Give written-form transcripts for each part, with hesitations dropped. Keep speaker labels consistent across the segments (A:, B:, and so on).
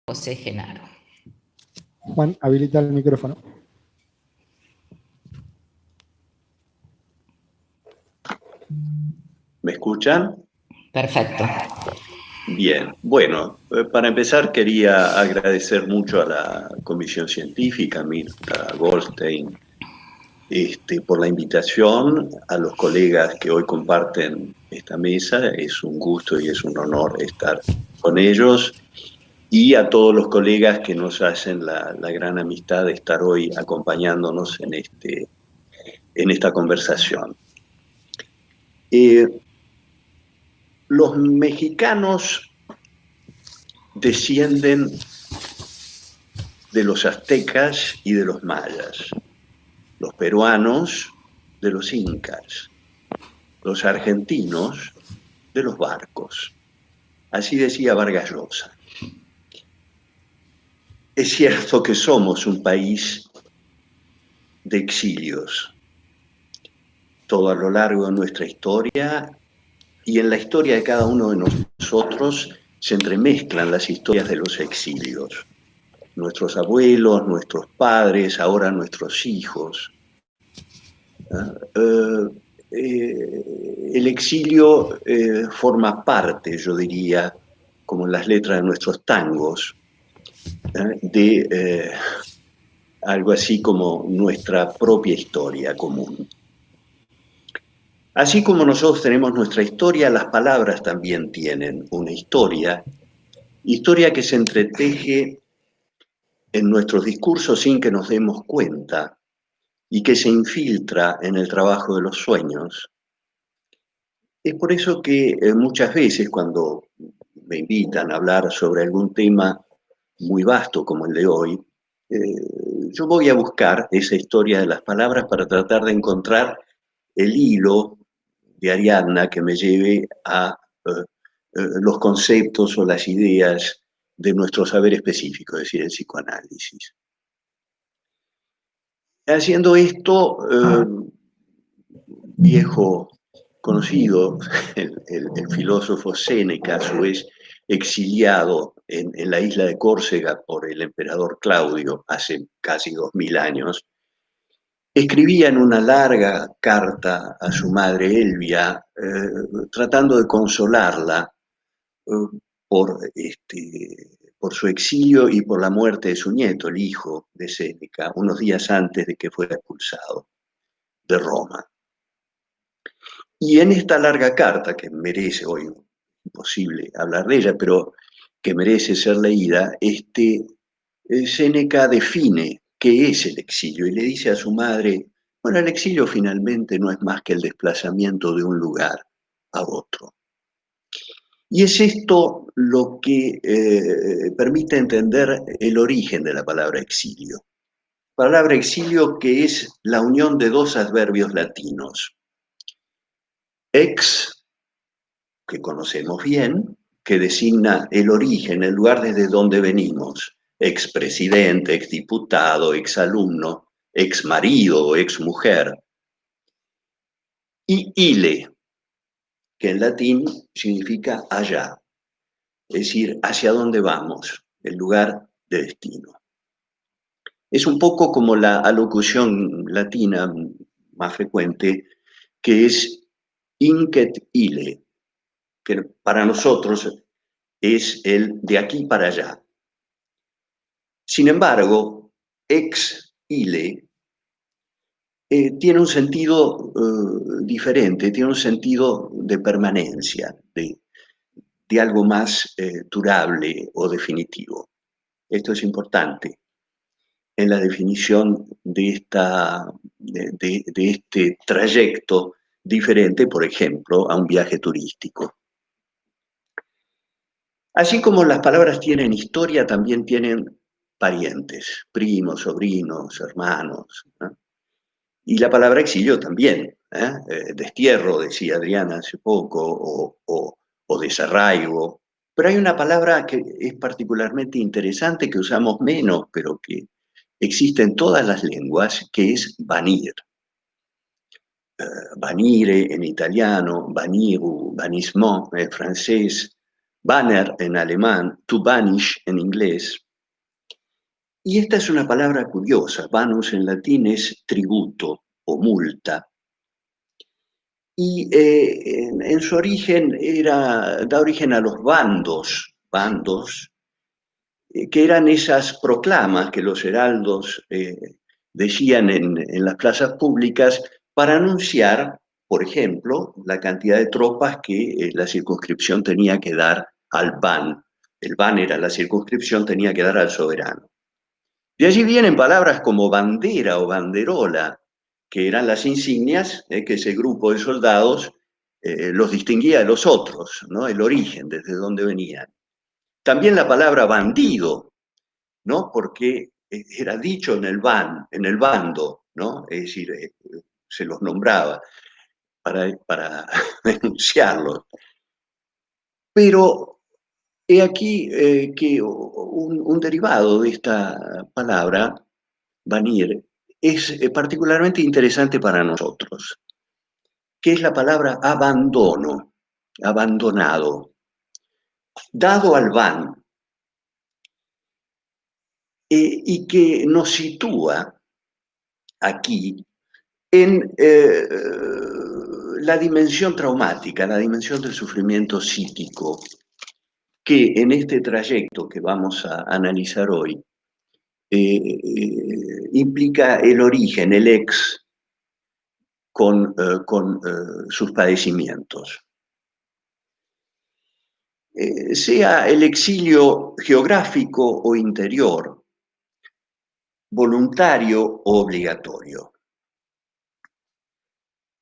A: José Genaro.
B: Juan, habilita el micrófono.
C: ¿Me escuchan?
A: Perfecto.
C: Bien, bueno, para empezar quería agradecer mucho a la Comisión Científica, a Mirta Goldstein, por la invitación, a los colegas que hoy comparten esta mesa. Es un gusto y es un honor estar con ellos, y a todos los colegas que nos hacen la gran amistad de estar hoy acompañándonos en esta conversación. Los mexicanos descienden de los aztecas y de los mayas, los peruanos de los incas, los argentinos de los barcos. Así decía Vargas Llosa. Es cierto que somos un país de exilios, todo a lo largo de nuestra historia, y en la historia de cada uno de nosotros se entremezclan las historias de los exilios. Nuestros abuelos, nuestros padres, ahora nuestros hijos. El exilio forma parte, yo diría, como en las letras de nuestros tangos, de algo así como nuestra propia historia común. Así como nosotros tenemos nuestra historia, las palabras también tienen una historia que se entreteje en nuestros discursos sin que nos demos cuenta, y que se infiltra en el trabajo de los sueños. Es por eso que muchas veces cuando me invitan a hablar sobre algún tema muy vasto como el de hoy, yo voy a buscar esa historia de las palabras para tratar de encontrar el hilo de Ariadna que me lleve a los conceptos o las ideas de nuestro saber específico, es decir, el psicoanálisis. Haciendo esto, viejo conocido, el filósofo Séneca, a su vez exiliado en la isla de Córcega por el emperador Claudio hace casi 2000 años, escribía en una larga carta a su madre Elvia, tratando de consolarla por su exilio y por la muerte de su nieto, el hijo de Séneca, unos días antes de que fuera expulsado de Roma. Y en esta larga carta, que merece, hoy imposible hablar de ella, pero que merece ser leída, Séneca define qué es el exilio y le dice a su madre, bueno, el exilio finalmente no es más que el desplazamiento de un lugar a otro. Y es esto lo que permite entender el origen de la palabra exilio. Palabra exilio que es la unión de dos adverbios latinos. Ex, que conocemos bien, que designa el origen, el lugar desde donde venimos. Expresidente, exdiputado, exalumno, exmarido o exmujer. Y ile, que en latín significa allá, es decir, hacia dónde vamos, el lugar de destino. Es un poco como la alocución latina más frecuente, que es inquet ile, que para nosotros es el de aquí para allá. Sin embargo, ex ile tiene un sentido diferente, tiene un sentido de permanencia, de algo más durable o definitivo. Esto es importante en la definición de este trayecto diferente, por ejemplo, a un viaje turístico. Así como las palabras tienen historia, también tienen parientes, primos, sobrinos, hermanos, ¿no? Y la palabra exilio también, destierro, decía Adriana hace poco, o desarraigo. Pero hay una palabra que es particularmente interesante, que usamos menos, pero que existe en todas las lenguas, que es vanir. Vanire en italiano, vaniru, vanissement en francés, banner en alemán, to banish en inglés. Y esta es una palabra curiosa. Banus en latín es tributo o multa. Y en su origen da origen a los bandos, que eran esas proclamas que los heraldos decían en las plazas públicas para anunciar, por ejemplo, la cantidad de tropas que la circunscripción tenía que dar al ban. El ban era la circunscripción, tenía que dar al soberano. De allí vienen palabras como bandera o banderola, que eran las insignias que ese grupo de soldados los distinguía de los otros, ¿no? El origen, desde dónde venían. También la palabra bandido, ¿no? Porque era dicho en el bando, ¿no? Es decir, se los nombraba para denunciarlos. Pero he aquí que un derivado de esta palabra, banir, es particularmente interesante para nosotros, que es la palabra abandono, abandonado, dado al ban, y que nos sitúa aquí en la dimensión traumática, la dimensión del sufrimiento psíquico, que en este trayecto que vamos a analizar hoy implica el origen, el ex, con sus padecimientos. Sea el exilio geográfico o interior, voluntario o obligatorio.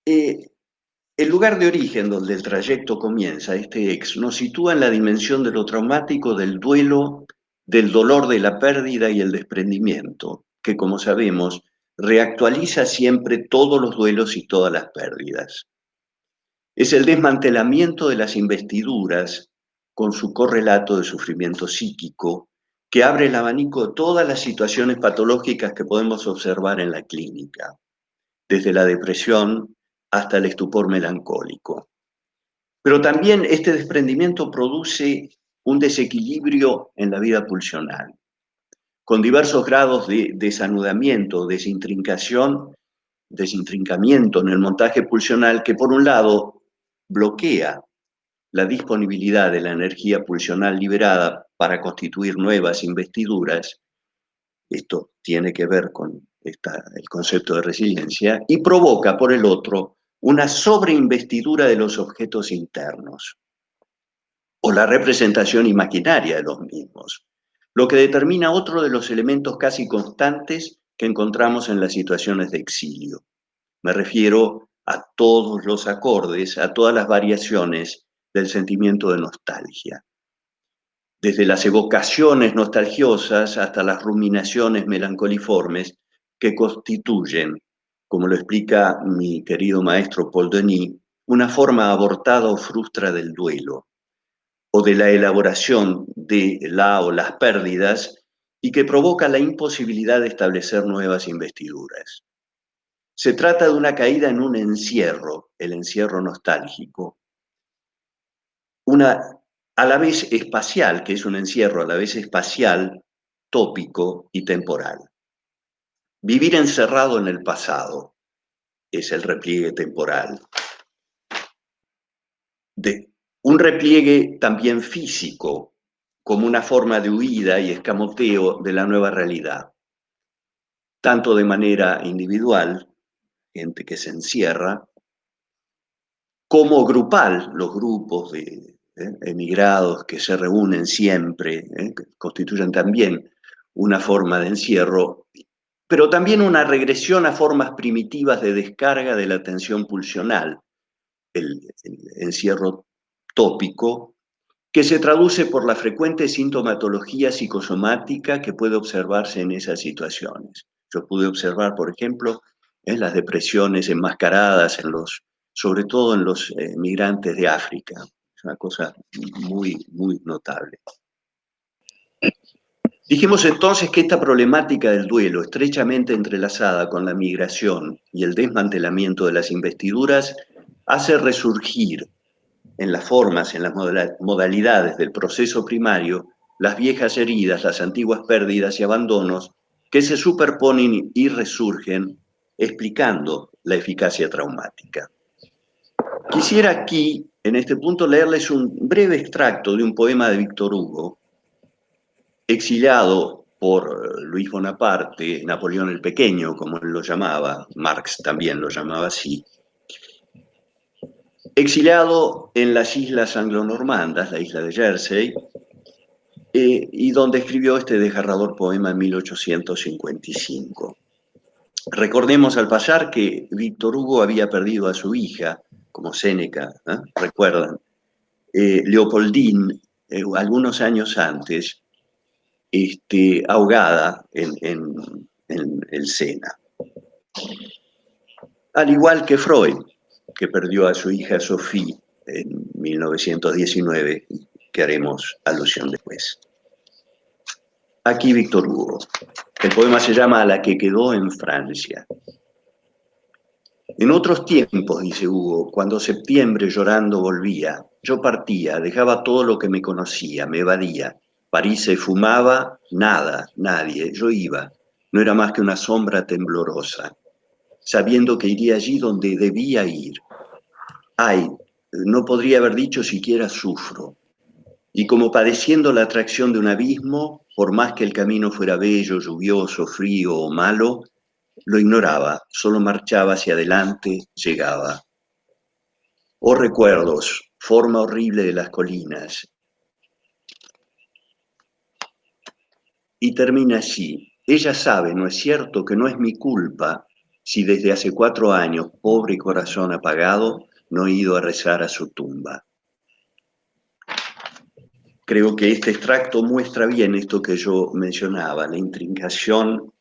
C: El lugar de origen donde el trayecto comienza, este ex, nos sitúa en la dimensión de lo traumático del duelo, del dolor de la pérdida y el desprendimiento, que como sabemos, reactualiza siempre todos los duelos y todas las pérdidas. Es el desmantelamiento de las investiduras con su correlato de sufrimiento psíquico que abre el abanico de todas las situaciones patológicas que podemos observar en la clínica, desde la depresión hasta el estupor melancólico. Pero también este desprendimiento produce un desequilibrio en la vida pulsional, con diversos grados de desanudamiento, desintrincamiento en el montaje pulsional que por un lado bloquea la disponibilidad de la energía pulsional liberada para constituir nuevas investiduras, esto tiene que ver con el concepto de resiliencia, y provoca por el otro una sobreinvestidura de los objetos internos o la representación imaginaria de los mismos, lo que determina otro de los elementos casi constantes que encontramos en las situaciones de exilio. Me refiero a todos los acordes, a todas las variaciones del sentimiento de nostalgia. Desde las evocaciones nostalgiosas hasta las ruminaciones melancoliformes que constituyen, como lo explica mi querido maestro Paul Denis, una forma abortada o frustra del duelo, o de la elaboración de la o las pérdidas, y que provoca la imposibilidad de establecer nuevas investiduras. Se trata de una caída en un encierro, el encierro nostálgico, a la vez espacial, que es un encierro a la vez espacial, tópico y temporal. Vivir encerrado en el pasado es el repliegue temporal. Un repliegue también físico, como una forma de huida y escamoteo de la nueva realidad, tanto de manera individual, gente que se encierra, como grupal, los grupos de emigrados que se reúnen siempre, que constituyen también una forma de encierro, pero también una regresión a formas primitivas de descarga de la tensión pulsional, el encierro tópico, que se traduce por la frecuente sintomatología psicosomática que puede observarse en esas situaciones. Yo pude observar, por ejemplo, las depresiones enmascaradas sobre todo en los migrantes de África. Es una cosa muy, muy notable. Dijimos entonces que esta problemática del duelo, estrechamente entrelazada con la migración y el desmantelamiento de las investiduras, hace resurgir en las formas, en las modalidades del proceso primario, las viejas heridas, las antiguas pérdidas y abandonos que se superponen y resurgen, explicando la eficacia traumática. Quisiera aquí, en este punto, leerles un breve extracto de un poema de Víctor Hugo, exiliado por Luis Bonaparte, Napoleón el Pequeño, como él lo llamaba, Marx también lo llamaba así, exiliado en las islas anglo-normandas, la isla de Jersey, y donde escribió este desgarrador poema en 1855. Recordemos al pasar que Víctor Hugo había perdido a su hija, como Séneca, ¿eh? ¿Recuerdan? Leopoldine, algunos años antes, ahogada en el Sena. Al igual que Freud, que perdió a su hija Sophie en 1919, que haremos alusión después. Aquí Víctor Hugo. El poema se llama La que quedó en Francia. En otros tiempos, dice Hugo, cuando septiembre llorando volvía, yo partía, dejaba todo lo que me conocía, me evadía. París se fumaba, nada, nadie, yo iba. No era más que una sombra temblorosa, sabiendo que iría allí donde debía ir. Ay, no podría haber dicho siquiera sufro. Y como padeciendo la atracción de un abismo, por más que el camino fuera bello, lluvioso, frío o malo, lo ignoraba, solo marchaba hacia adelante, llegaba. Oh recuerdos, forma horrible de las colinas. Y termina así. Ella sabe, ¿no es cierto?, que no es mi culpa si desde hace 4 años, pobre corazón apagado, no he ido a rezar a su tumba. Creo que este extracto muestra bien esto que yo mencionaba, la intrincación,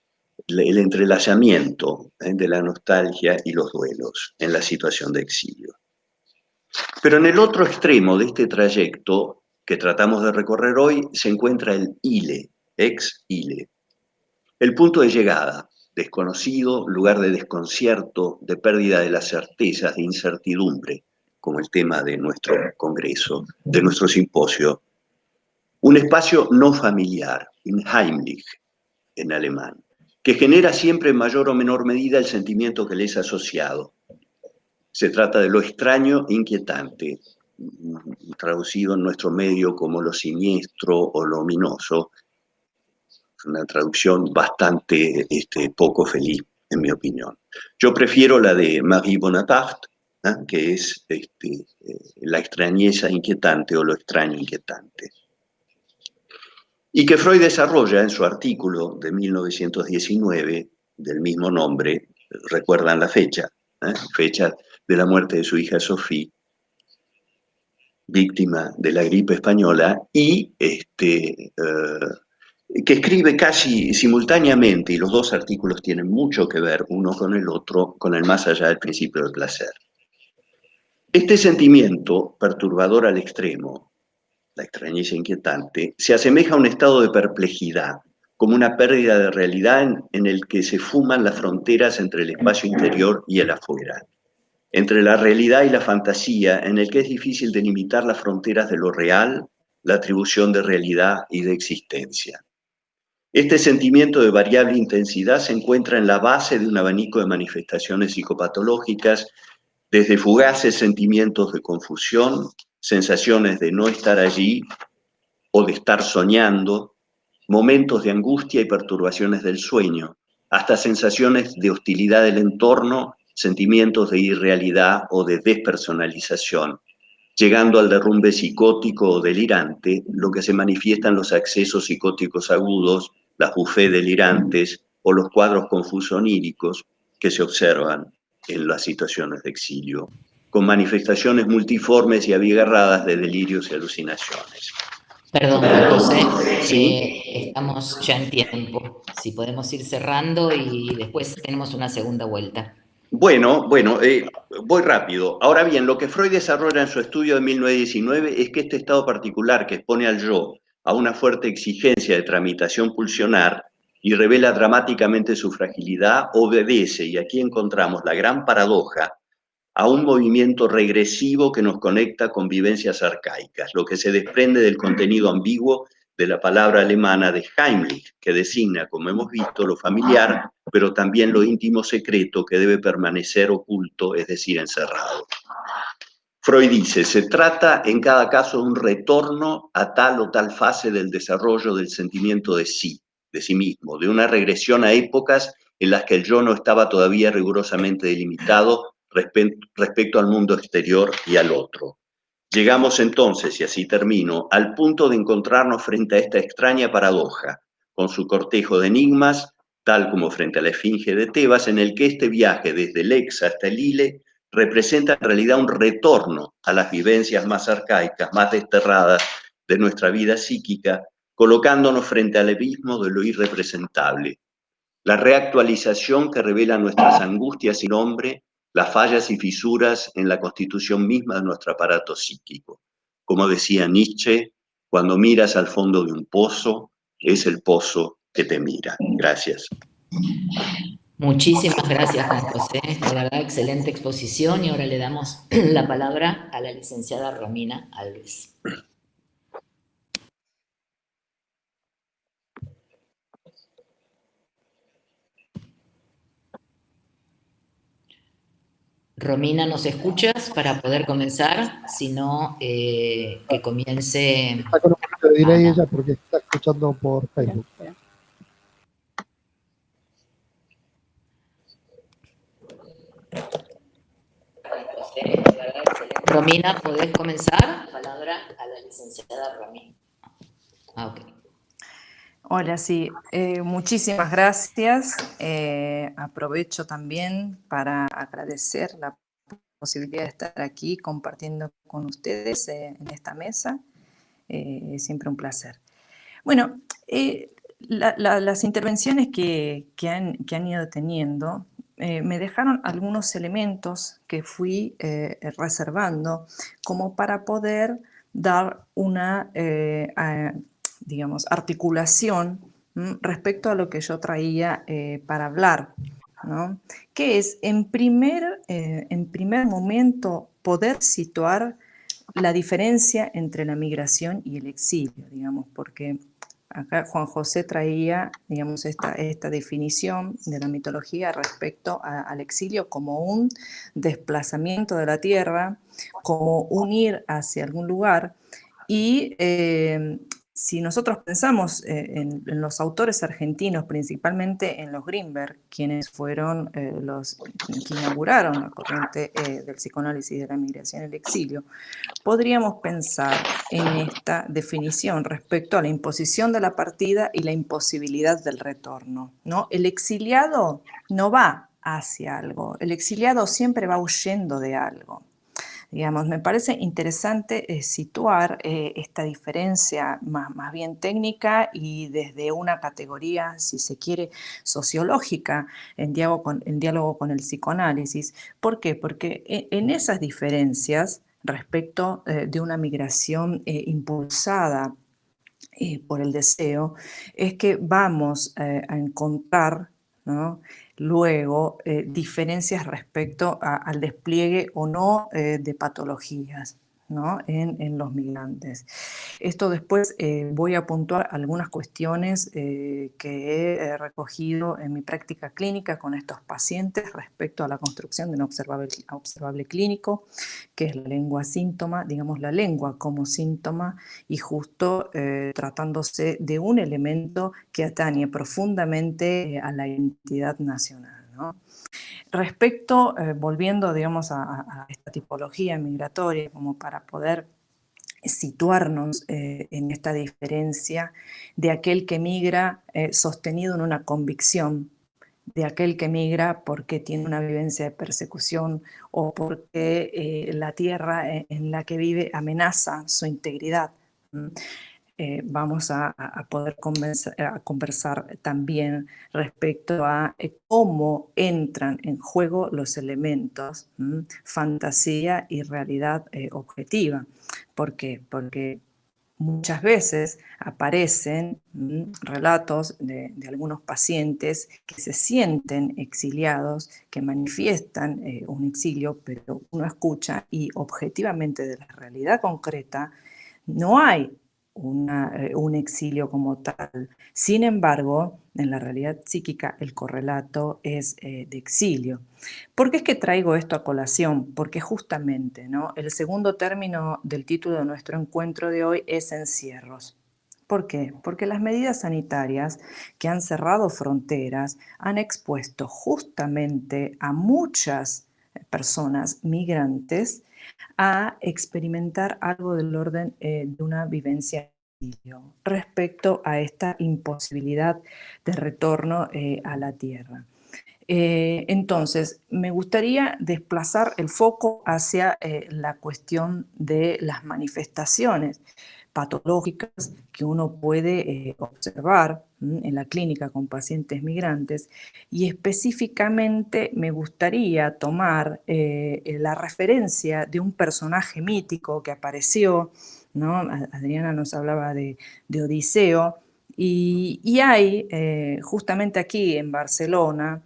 C: el entrelazamiento de la nostalgia y los duelos en la situación de exilio. Pero en el otro extremo de este trayecto que tratamos de recorrer hoy se encuentra el ile, ex-ile. El punto de llegada, desconocido, lugar de desconcierto, de pérdida de las certezas, de incertidumbre, como el tema de nuestro congreso, de nuestro simposio. Un espacio no familiar, unheimlich, en alemán, que genera siempre en mayor o menor medida el sentimiento que le es asociado. Se trata de lo extraño e inquietante, traducido en nuestro medio como lo siniestro o lo ominoso, una traducción bastante poco feliz, en mi opinión. Yo prefiero la de Marie Bonaparte, ¿eh? Que es la extrañeza inquietante o lo extraño inquietante. Y que Freud desarrolla en su artículo de 1919, del mismo nombre, recuerdan la fecha, fecha de la muerte de su hija Sophie, víctima de la gripe española, y que escribe casi simultáneamente, y los dos artículos tienen mucho que ver uno con el otro, con el más allá del principio del placer. Este sentimiento, perturbador al extremo, la extrañeza inquietante, se asemeja a un estado de perplejidad, como una pérdida de realidad en el que se fuman las fronteras entre el espacio interior y el afuera, entre la realidad y la fantasía, en el que es difícil delimitar las fronteras de lo real, la atribución de realidad y de existencia. Este sentimiento de variable intensidad se encuentra en la base de un abanico de manifestaciones psicopatológicas, desde fugaces sentimientos de confusión, sensaciones de no estar allí o de estar soñando, momentos de angustia y perturbaciones del sueño, hasta sensaciones de hostilidad del entorno, sentimientos de irrealidad o de despersonalización, llegando al derrumbe psicótico o delirante, lo que se manifiesta en los accesos psicóticos agudos, las bufés delirantes o los cuadros confusos oníricos que se observan en las situaciones de exilio, con manifestaciones multiformes y abigarradas de delirios y alucinaciones.
A: Perdón, José,
C: ¿Sí?
A: estamos ya en tiempo. Si podemos ir cerrando y después tenemos una segunda vuelta.
C: Bueno, voy rápido. Ahora bien, lo que Freud desarrolla en su estudio de 1919 es que este estado particular que expone al yo a una fuerte exigencia de tramitación pulsionar y revela dramáticamente su fragilidad, obedece, y aquí encontramos la gran paradoja, a un movimiento regresivo que nos conecta con vivencias arcaicas, lo que se desprende del contenido ambiguo de la palabra alemana de Heimlich, que designa, como hemos visto, lo familiar, pero también lo íntimo secreto que debe permanecer oculto, es decir, encerrado. Freud dice, se trata en cada caso de un retorno a tal o tal fase del desarrollo del sentimiento de sí mismo, de una regresión a épocas en las que el yo no estaba todavía rigurosamente delimitado respecto al mundo exterior y al otro. Llegamos entonces, y así termino, al punto de encontrarnos frente a esta extraña paradoja, con su cortejo de enigmas, tal como frente a la Esfinge de Tebas, en el que este viaje desde Lex hasta el Ile representa en realidad un retorno a las vivencias más arcaicas, más desterradas de nuestra vida psíquica, colocándonos frente al abismo de lo irrepresentable. La reactualización que revela nuestras angustias sin nombre, las fallas y fisuras en la constitución misma de nuestro aparato psíquico. Como decía Nietzsche, cuando miras al fondo de un pozo, es el pozo que te mira. Gracias.
A: Muchísimas gracias, Juan José. La verdad, excelente exposición. Y ahora le damos la palabra a la licenciada Romina Alves. Romina, ¿nos escuchas para poder comenzar? Si no, que comience.
B: Está con un poquito de delay ella porque está escuchando por Facebook.
A: Romina, ¿podés comenzar? Palabra a la licenciada Romina. Ok.
D: Hola, sí, muchísimas gracias. Aprovecho también para agradecer la posibilidad de estar aquí compartiendo con ustedes en esta mesa. Es siempre un placer. Bueno, las intervenciones que han ido teniendo me dejaron algunos elementos que fui reservando como para poder dar una, digamos, articulación respecto a lo que yo traía para hablar, ¿no? Que es, en primer momento, poder situar la diferencia entre la migración y el exilio, digamos, porque acá Juan José traía, digamos, esta definición de la mitología respecto al exilio como un desplazamiento de la tierra, como un ir hacia algún lugar, y si nosotros pensamos en los autores argentinos, principalmente en los Grinberg, quienes fueron los que inauguraron la corriente del psicoanálisis de la migración y el exilio, podríamos pensar en esta definición respecto a la imposición de la partida y la imposibilidad del retorno, ¿no? El exiliado no va hacia algo, el exiliado siempre va huyendo de algo. Digamos, me parece interesante situar esta diferencia más bien técnica y desde una categoría, si se quiere, sociológica, en diálogo con el psicoanálisis. ¿Por qué? Porque en esas diferencias respecto de una migración impulsada por el deseo, es que vamos a encontrar, ¿no?, luego diferencias respecto al despliegue o no de patologías, ¿no?, en los migrantes. Esto después voy a puntuar algunas cuestiones que he recogido en mi práctica clínica con estos pacientes respecto a la construcción de un observable clínico, que es la lengua síntoma, digamos la lengua como síntoma, y justo tratándose de un elemento que atañe profundamente a la identidad nacional, ¿no? Respecto, volviendo, digamos, a esta tipología migratoria, como para poder situarnos en esta diferencia de aquel que migra sostenido en una convicción, de aquel que migra porque tiene una vivencia de persecución o porque la tierra en la que vive amenaza su integridad. Vamos a poder conversar también respecto a cómo entran en juego los elementos fantasía y realidad objetiva. ¿Por qué? Porque muchas veces aparecen relatos de algunos pacientes que se sienten exiliados, que manifiestan un exilio, pero uno escucha y objetivamente de la realidad concreta no hay un exilio como tal. Sin embargo, en la realidad psíquica el correlato es de exilio. ¿Por qué es que traigo esto a colación? Porque justamente, ¿no?, el segundo término del título de nuestro encuentro de hoy es encierros. ¿Por qué? Porque las medidas sanitarias que han cerrado fronteras han expuesto justamente a muchas personas migrantes a experimentar algo del orden de una vivencia respecto a esta imposibilidad de retorno a la tierra. Entonces, me gustaría desplazar el foco hacia la cuestión de las manifestaciones patológicas que uno puede observar en la clínica con pacientes migrantes, y específicamente me gustaría tomar la referencia de un personaje mítico que apareció, ¿no? Adriana nos hablaba de Odiseo, y hay justamente aquí en Barcelona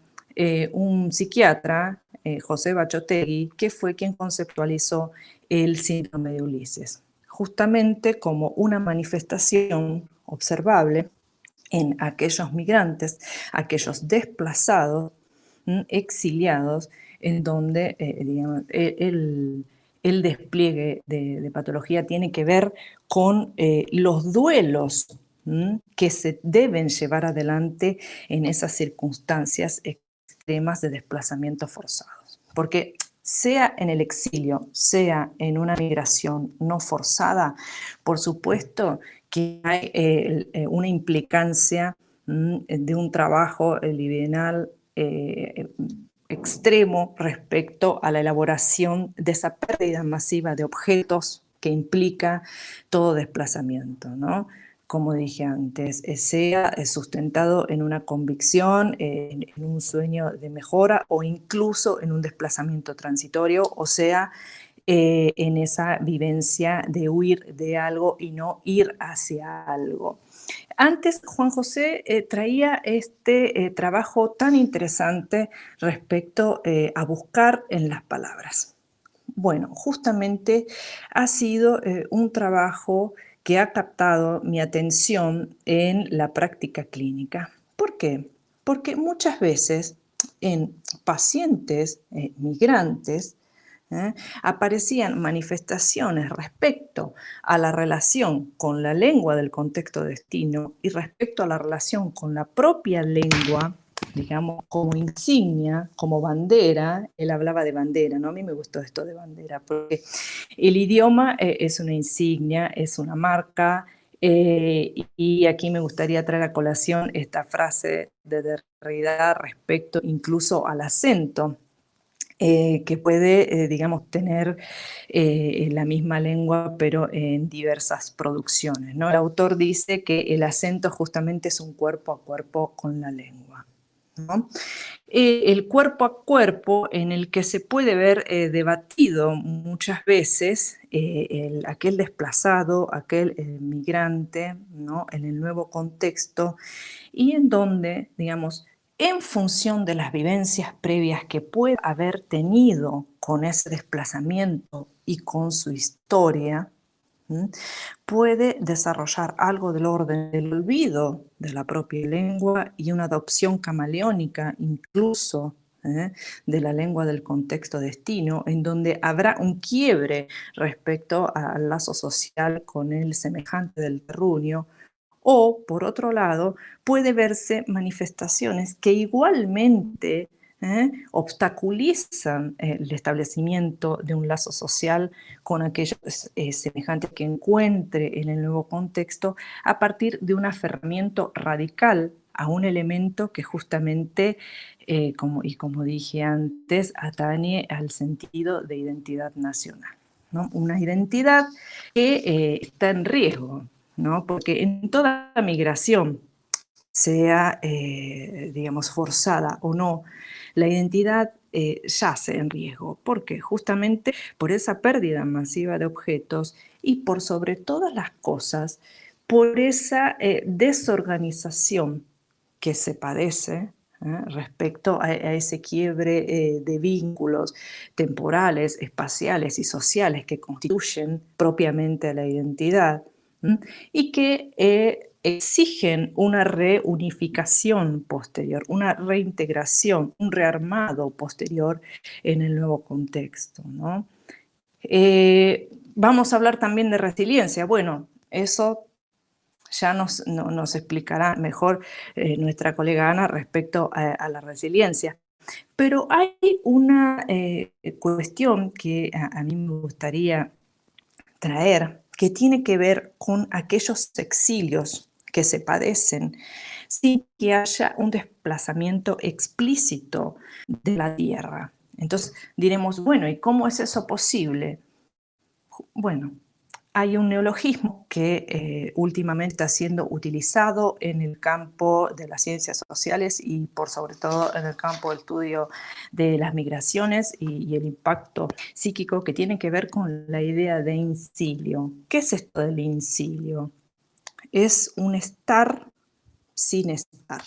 D: un psiquiatra, José Bachotegui, que fue quien conceptualizó el síndrome de Ulises, justamente como una manifestación observable en aquellos migrantes, aquellos desplazados, exiliados, en donde digamos, el despliegue de patología tiene que ver con los duelos que se deben llevar adelante en esas circunstancias extremas de desplazamiento forzados. Porque sea en el exilio, sea en una migración no forzada, por supuesto que hay una implicancia de un trabajo libidinal extremo respecto a la elaboración de esa pérdida masiva de objetos que implica todo desplazamiento, ¿no? Como dije antes, sea sustentado en una convicción, en un sueño de mejora o incluso en un desplazamiento transitorio, o sea, en esa vivencia de huir de algo y no ir hacia algo. Antes, Juan José traía este trabajo tan interesante respecto a buscar en las palabras. Bueno, justamente ha sido un trabajo que ha captado mi atención en la práctica clínica. ¿Por qué? Porque muchas veces en pacientes migrantes aparecían manifestaciones respecto a la relación con la lengua del contexto destino y respecto a la relación con la propia lengua, digamos, como insignia, como bandera. Él hablaba de bandera, ¿no? A mí me gustó esto de bandera, porque el idioma es una insignia, es una marca, y aquí me gustaría traer a colación esta frase de Derrida respecto incluso al acento, que puede, digamos, tener la misma lengua, pero en diversas producciones, ¿no? El autor dice que el acento justamente es un cuerpo a cuerpo con la lengua, ¿no? El cuerpo a cuerpo en el que se puede ver debatido muchas veces aquel desplazado, aquel migrante, ¿no?, en el nuevo contexto, y en donde, digamos, en función de las vivencias previas que puede haber tenido con ese desplazamiento y con su historia, puede desarrollar algo del orden del olvido de la propia lengua y una adopción camaleónica incluso de la lengua del contexto destino, en donde habrá un quiebre respecto al lazo social con el semejante del terruño. O, por otro lado, puede verse manifestaciones que igualmente obstaculizan el establecimiento de un lazo social con aquellos semejantes que encuentre en el nuevo contexto a partir de un aferramiento radical a un elemento que justamente, como dije antes, atañe al sentido de identidad nacional, ¿no? Una identidad que está en riesgo, ¿no? Porque en toda migración, sea, digamos, forzada o no, la identidad yace en riesgo. ¿Por qué? Justamente por esa pérdida masiva de objetos y por sobre todas las cosas, por esa desorganización que se padece respecto a ese quiebre de vínculos temporales, espaciales y sociales que constituyen propiamente a la identidad y que exigen una reunificación posterior, una reintegración, un rearmado posterior en el nuevo contexto, ¿no? Vamos a hablar también de resiliencia. Bueno, eso ya nos explicará mejor nuestra colega Ana respecto a la resiliencia. Pero hay una cuestión que a mí me gustaría traer, que tiene que ver con aquellos exilios que se padecen sin que haya un desplazamiento explícito de la tierra. Entonces diremos, bueno, ¿y cómo es eso posible? Bueno, hay un neologismo que últimamente está siendo utilizado en el campo de las ciencias sociales y por sobre todo en el campo del estudio de las migraciones y el impacto psíquico, que tiene que ver con la idea de incilio. ¿Qué es esto del incilio? Es un estar sin estar,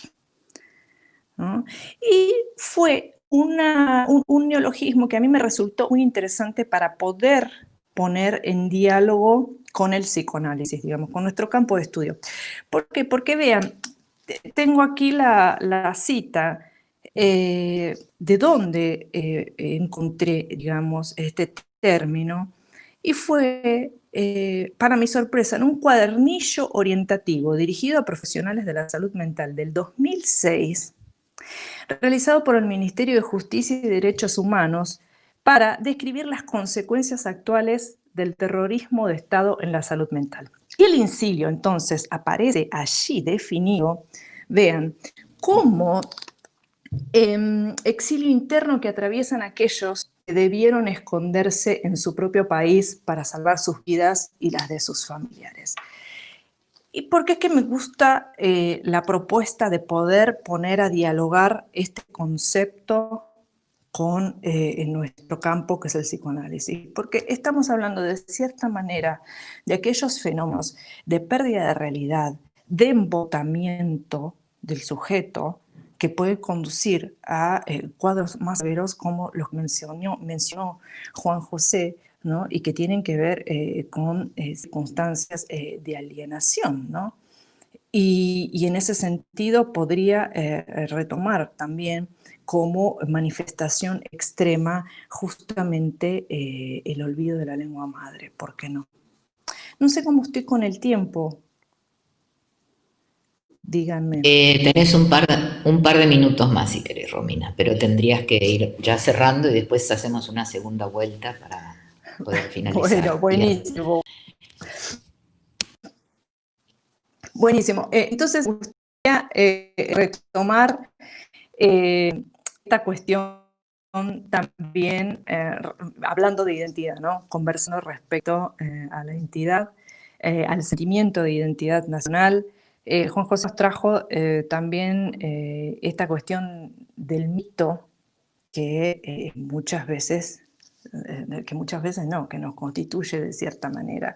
D: ¿no? Y fue un neologismo que a mí me resultó muy interesante para poder poner en diálogo con el psicoanálisis, digamos, con nuestro campo de estudio. ¿Por qué? Porque vean, tengo aquí la cita de dónde encontré, digamos, este término, y fue, para mi sorpresa, en un cuadernillo orientativo dirigido a profesionales de la salud mental del 2006, realizado por el Ministerio de Justicia y Derechos Humanos para describir las consecuencias actuales del terrorismo de Estado en la salud mental. Y el incilio, entonces, aparece allí definido, vean, como exilio interno que atraviesan aquellos que debieron esconderse en su propio país para salvar sus vidas y las de sus familiares. ¿Y por qué es que me gusta la propuesta de poder poner a dialogar este concepto con en nuestro campo, que es el psicoanálisis? Porque estamos hablando de cierta manera de aquellos fenómenos de pérdida de realidad, de embotamiento del sujeto, que puede conducir a cuadros más severos como los que mencionó Juan José, ¿no? Y que tienen que ver con circunstancias de alienación, ¿no? Y en ese sentido podría retomar también como manifestación extrema justamente el olvido de la lengua madre, ¿por qué no? No sé cómo estoy con el tiempo, díganme.
A: Tenés un par de minutos más si querés, Romina, pero tendrías que ir ya cerrando y después hacemos una segunda vuelta para poder finalizar.
D: Bueno, buenísimo. Buenísimo. Entonces, me gustaría retomar esta cuestión también, hablando de identidad, ¿no? Conversando respecto a la identidad, al sentimiento de identidad nacional. Juan José nos trajo también esta cuestión del mito que muchas veces no, que nos constituye de cierta manera,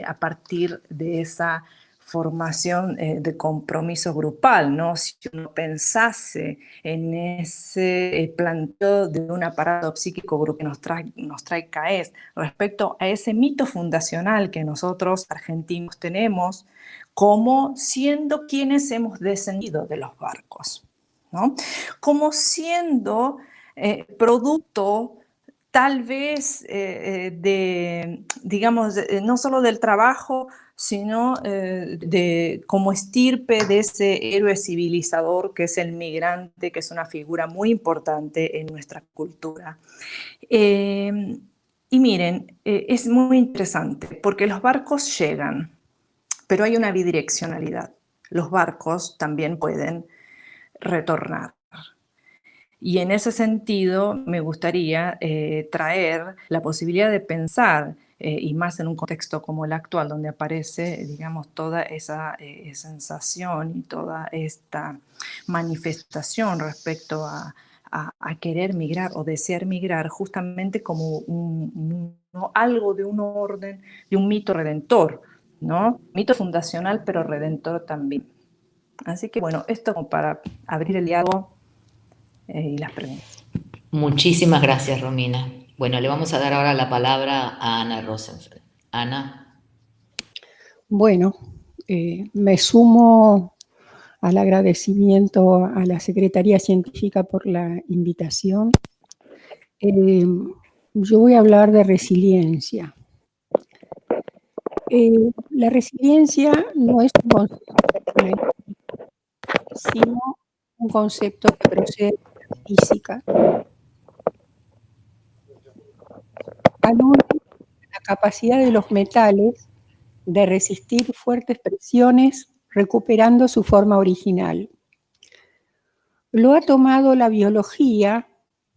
D: a partir de esa formación de compromiso grupal, ¿no? Si uno pensase en ese planteo de un aparato psíquico grupal que nos trae CAES respecto a ese mito fundacional que nosotros argentinos tenemos como siendo quienes hemos descendido de los barcos, ¿no? Como siendo producto tal vez digamos, no solo del trabajo, sino como estirpe de ese héroe civilizador que es el migrante, que es una figura muy importante en nuestra cultura. Y miren, es muy interesante porque los barcos llegan, pero hay una bidireccionalidad. Los barcos también pueden retornar. Y en ese sentido me gustaría traer la posibilidad de pensar, y más en un contexto como el actual, donde aparece, digamos, toda esa sensación y toda esta manifestación respecto a querer migrar o desear migrar, justamente como un ¿no? Algo de un orden, de un mito redentor, ¿no? Mito fundacional, pero redentor también. Así que bueno, esto como para abrir el diálogo y las preguntas.
A: Muchísimas gracias, Romina. Bueno, le vamos a dar ahora la palabra a Ana Rosenfeld. Ana.
E: Bueno, me sumo al agradecimiento a la Secretaría Científica por la invitación. Yo voy a hablar de resiliencia. La resiliencia no es un concepto, sino un concepto que procede de la física. Alude a la capacidad de los metales de resistir fuertes presiones recuperando su forma original. Lo ha tomado la biología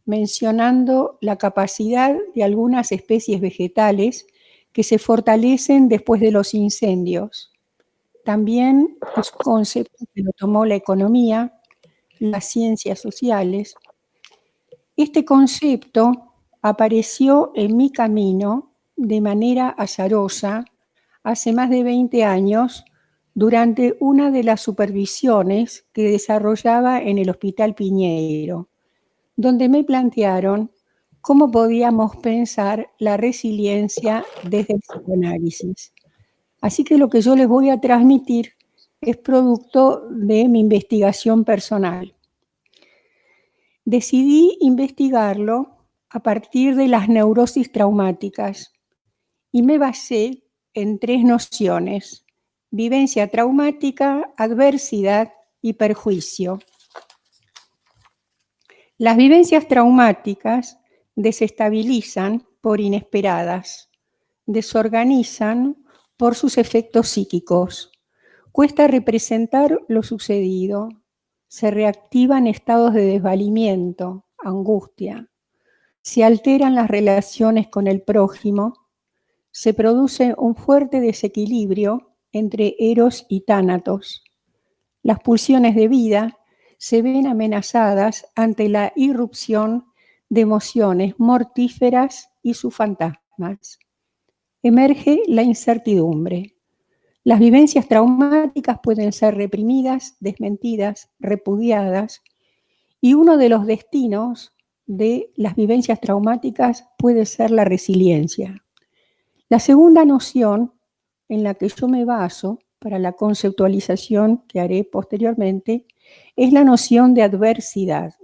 E: mencionando la capacidad de algunas especies vegetales que se fortalecen después de los incendios. También es un concepto que lo tomó la economía, las ciencias sociales. Este concepto apareció en mi camino de manera azarosa hace más de 20 años durante una de las supervisiones que desarrollaba en el Hospital Piñeiro, donde me plantearon cómo podíamos pensar la resiliencia desde el psicoanálisis. Así que lo que yo les voy a transmitir es producto de mi investigación personal. Decidí investigarlo a partir de las neurosis traumáticas y me basé en 3 nociones: vivencia traumática, adversidad y perjuicio. Las vivencias traumáticas desestabilizan por inesperadas, desorganizan por sus efectos psíquicos. Cuesta representar lo sucedido, se reactivan estados de desvalimiento, angustia, se alteran las relaciones con el prójimo, se produce un fuerte desequilibrio entre eros y tánatos. Las pulsiones de vida se ven amenazadas ante la irrupción de emociones mortíferas y sus fantasmas. Emerge la incertidumbre. Las vivencias traumáticas pueden ser reprimidas, desmentidas, repudiadas, y uno de los destinos de las vivencias traumáticas puede ser la resiliencia. La segunda noción en la que yo me baso para la conceptualización que haré posteriormente es la noción de adversidad.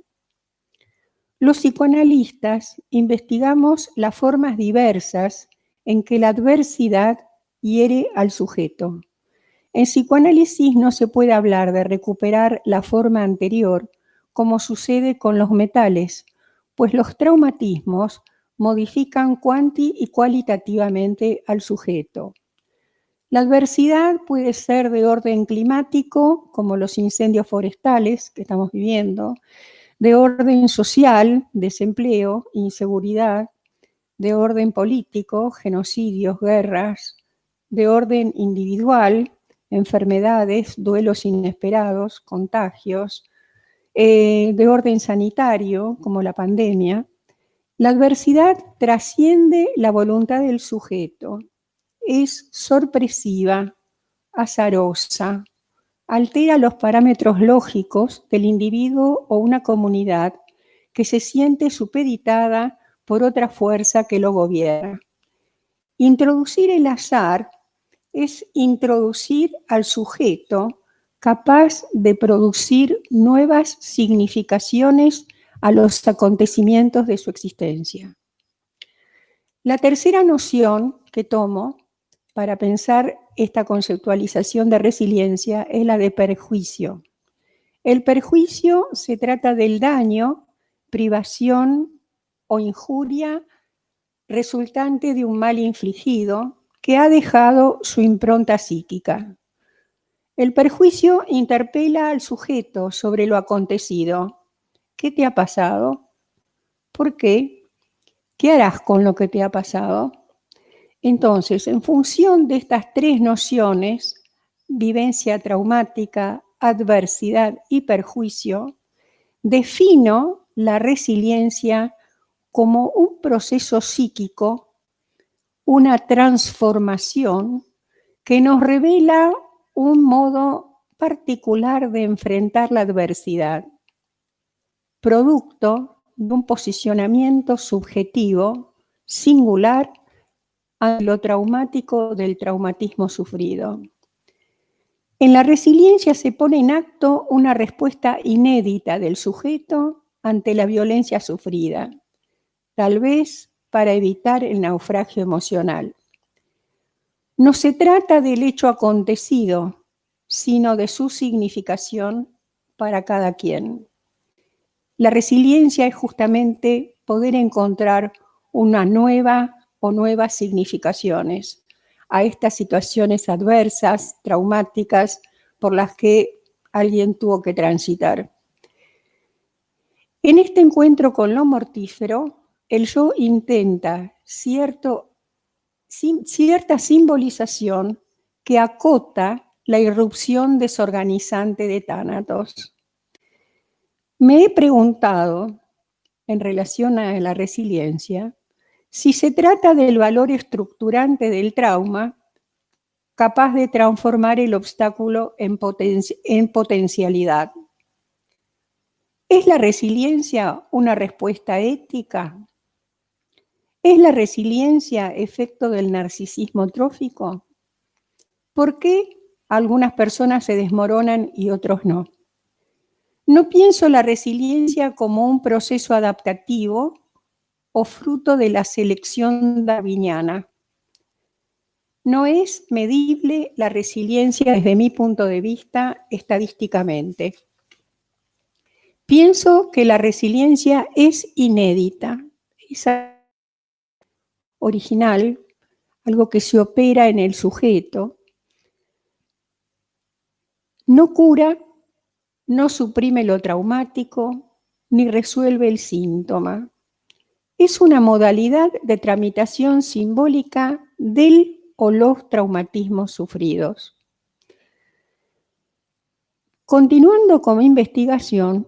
E: Los psicoanalistas investigamos las formas diversas en que la adversidad hiere al sujeto. En psicoanálisis no se puede hablar de recuperar la forma anterior, como sucede con los metales, pues los traumatismos modifican cuanti y cualitativamente al sujeto. La adversidad puede ser de orden climático, como los incendios forestales que estamos viviendo, de orden social, desempleo, inseguridad, de orden político, genocidios, guerras, de orden individual, enfermedades, duelos inesperados, contagios, de orden sanitario, como la pandemia. La adversidad trasciende la voluntad del sujeto, es sorpresiva, azarosa, altera los parámetros lógicos del individuo o una comunidad que se siente supeditada por otra fuerza que lo gobierna. Introducir el azar es introducir al sujeto capaz de producir nuevas significaciones a los acontecimientos de su existencia. La tercera noción que tomo para pensar esta conceptualización de resiliencia es la de perjuicio. El perjuicio se trata del daño, privación o injuria resultante de un mal infligido que ha dejado su impronta psíquica. El perjuicio interpela al sujeto sobre lo acontecido. ¿Qué te ha pasado? ¿Por qué? ¿Qué harás con lo que te ha pasado? Entonces, en función de estas 3 nociones, vivencia traumática, adversidad y perjuicio, defino la resiliencia como un proceso psíquico una transformación que nos revela un modo particular de enfrentar la adversidad, producto de un posicionamiento subjetivo, singular, ante lo traumático del traumatismo sufrido. En la resiliencia se pone en acto una respuesta inédita del sujeto ante la violencia sufrida, tal vez para evitar el naufragio emocional. No se trata del hecho acontecido, sino de su significación para cada quien. La resiliencia es justamente poder encontrar una nueva o nuevas significaciones a estas situaciones adversas, traumáticas, por las que alguien tuvo que transitar. En este encuentro con lo mortífero, el yo intenta cierta simbolización que acota la irrupción desorganizante de Tánatos. Me he preguntado, en relación a la resiliencia, si se trata del valor estructurante del trauma capaz de transformar el obstáculo en potencialidad. ¿Es la resiliencia una respuesta ética? ¿Es la resiliencia efecto del narcisismo trófico? ¿Por qué algunas personas se desmoronan y otros no? No pienso la resiliencia como un proceso adaptativo o fruto de la selección darwiniana. No es medible la resiliencia desde mi punto de vista estadísticamente. Pienso que la resiliencia es inédita, es original, algo que se opera en el sujeto. No cura, no suprime lo traumático, ni resuelve el síntoma. Es una modalidad de tramitación simbólica del o los traumatismos sufridos. Continuando con mi investigación,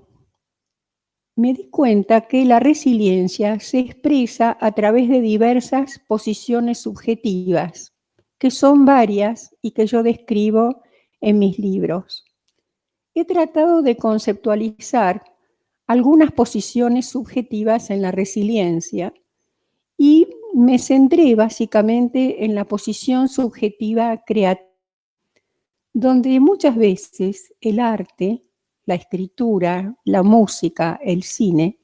E: me di cuenta que la resiliencia se expresa a través de diversas posiciones subjetivas, que son varias y que yo describo en mis libros. He tratado de conceptualizar algunas posiciones subjetivas en la resiliencia y me centré básicamente en la posición subjetiva creativa, donde muchas veces el arte, la escritura, la música, el cine,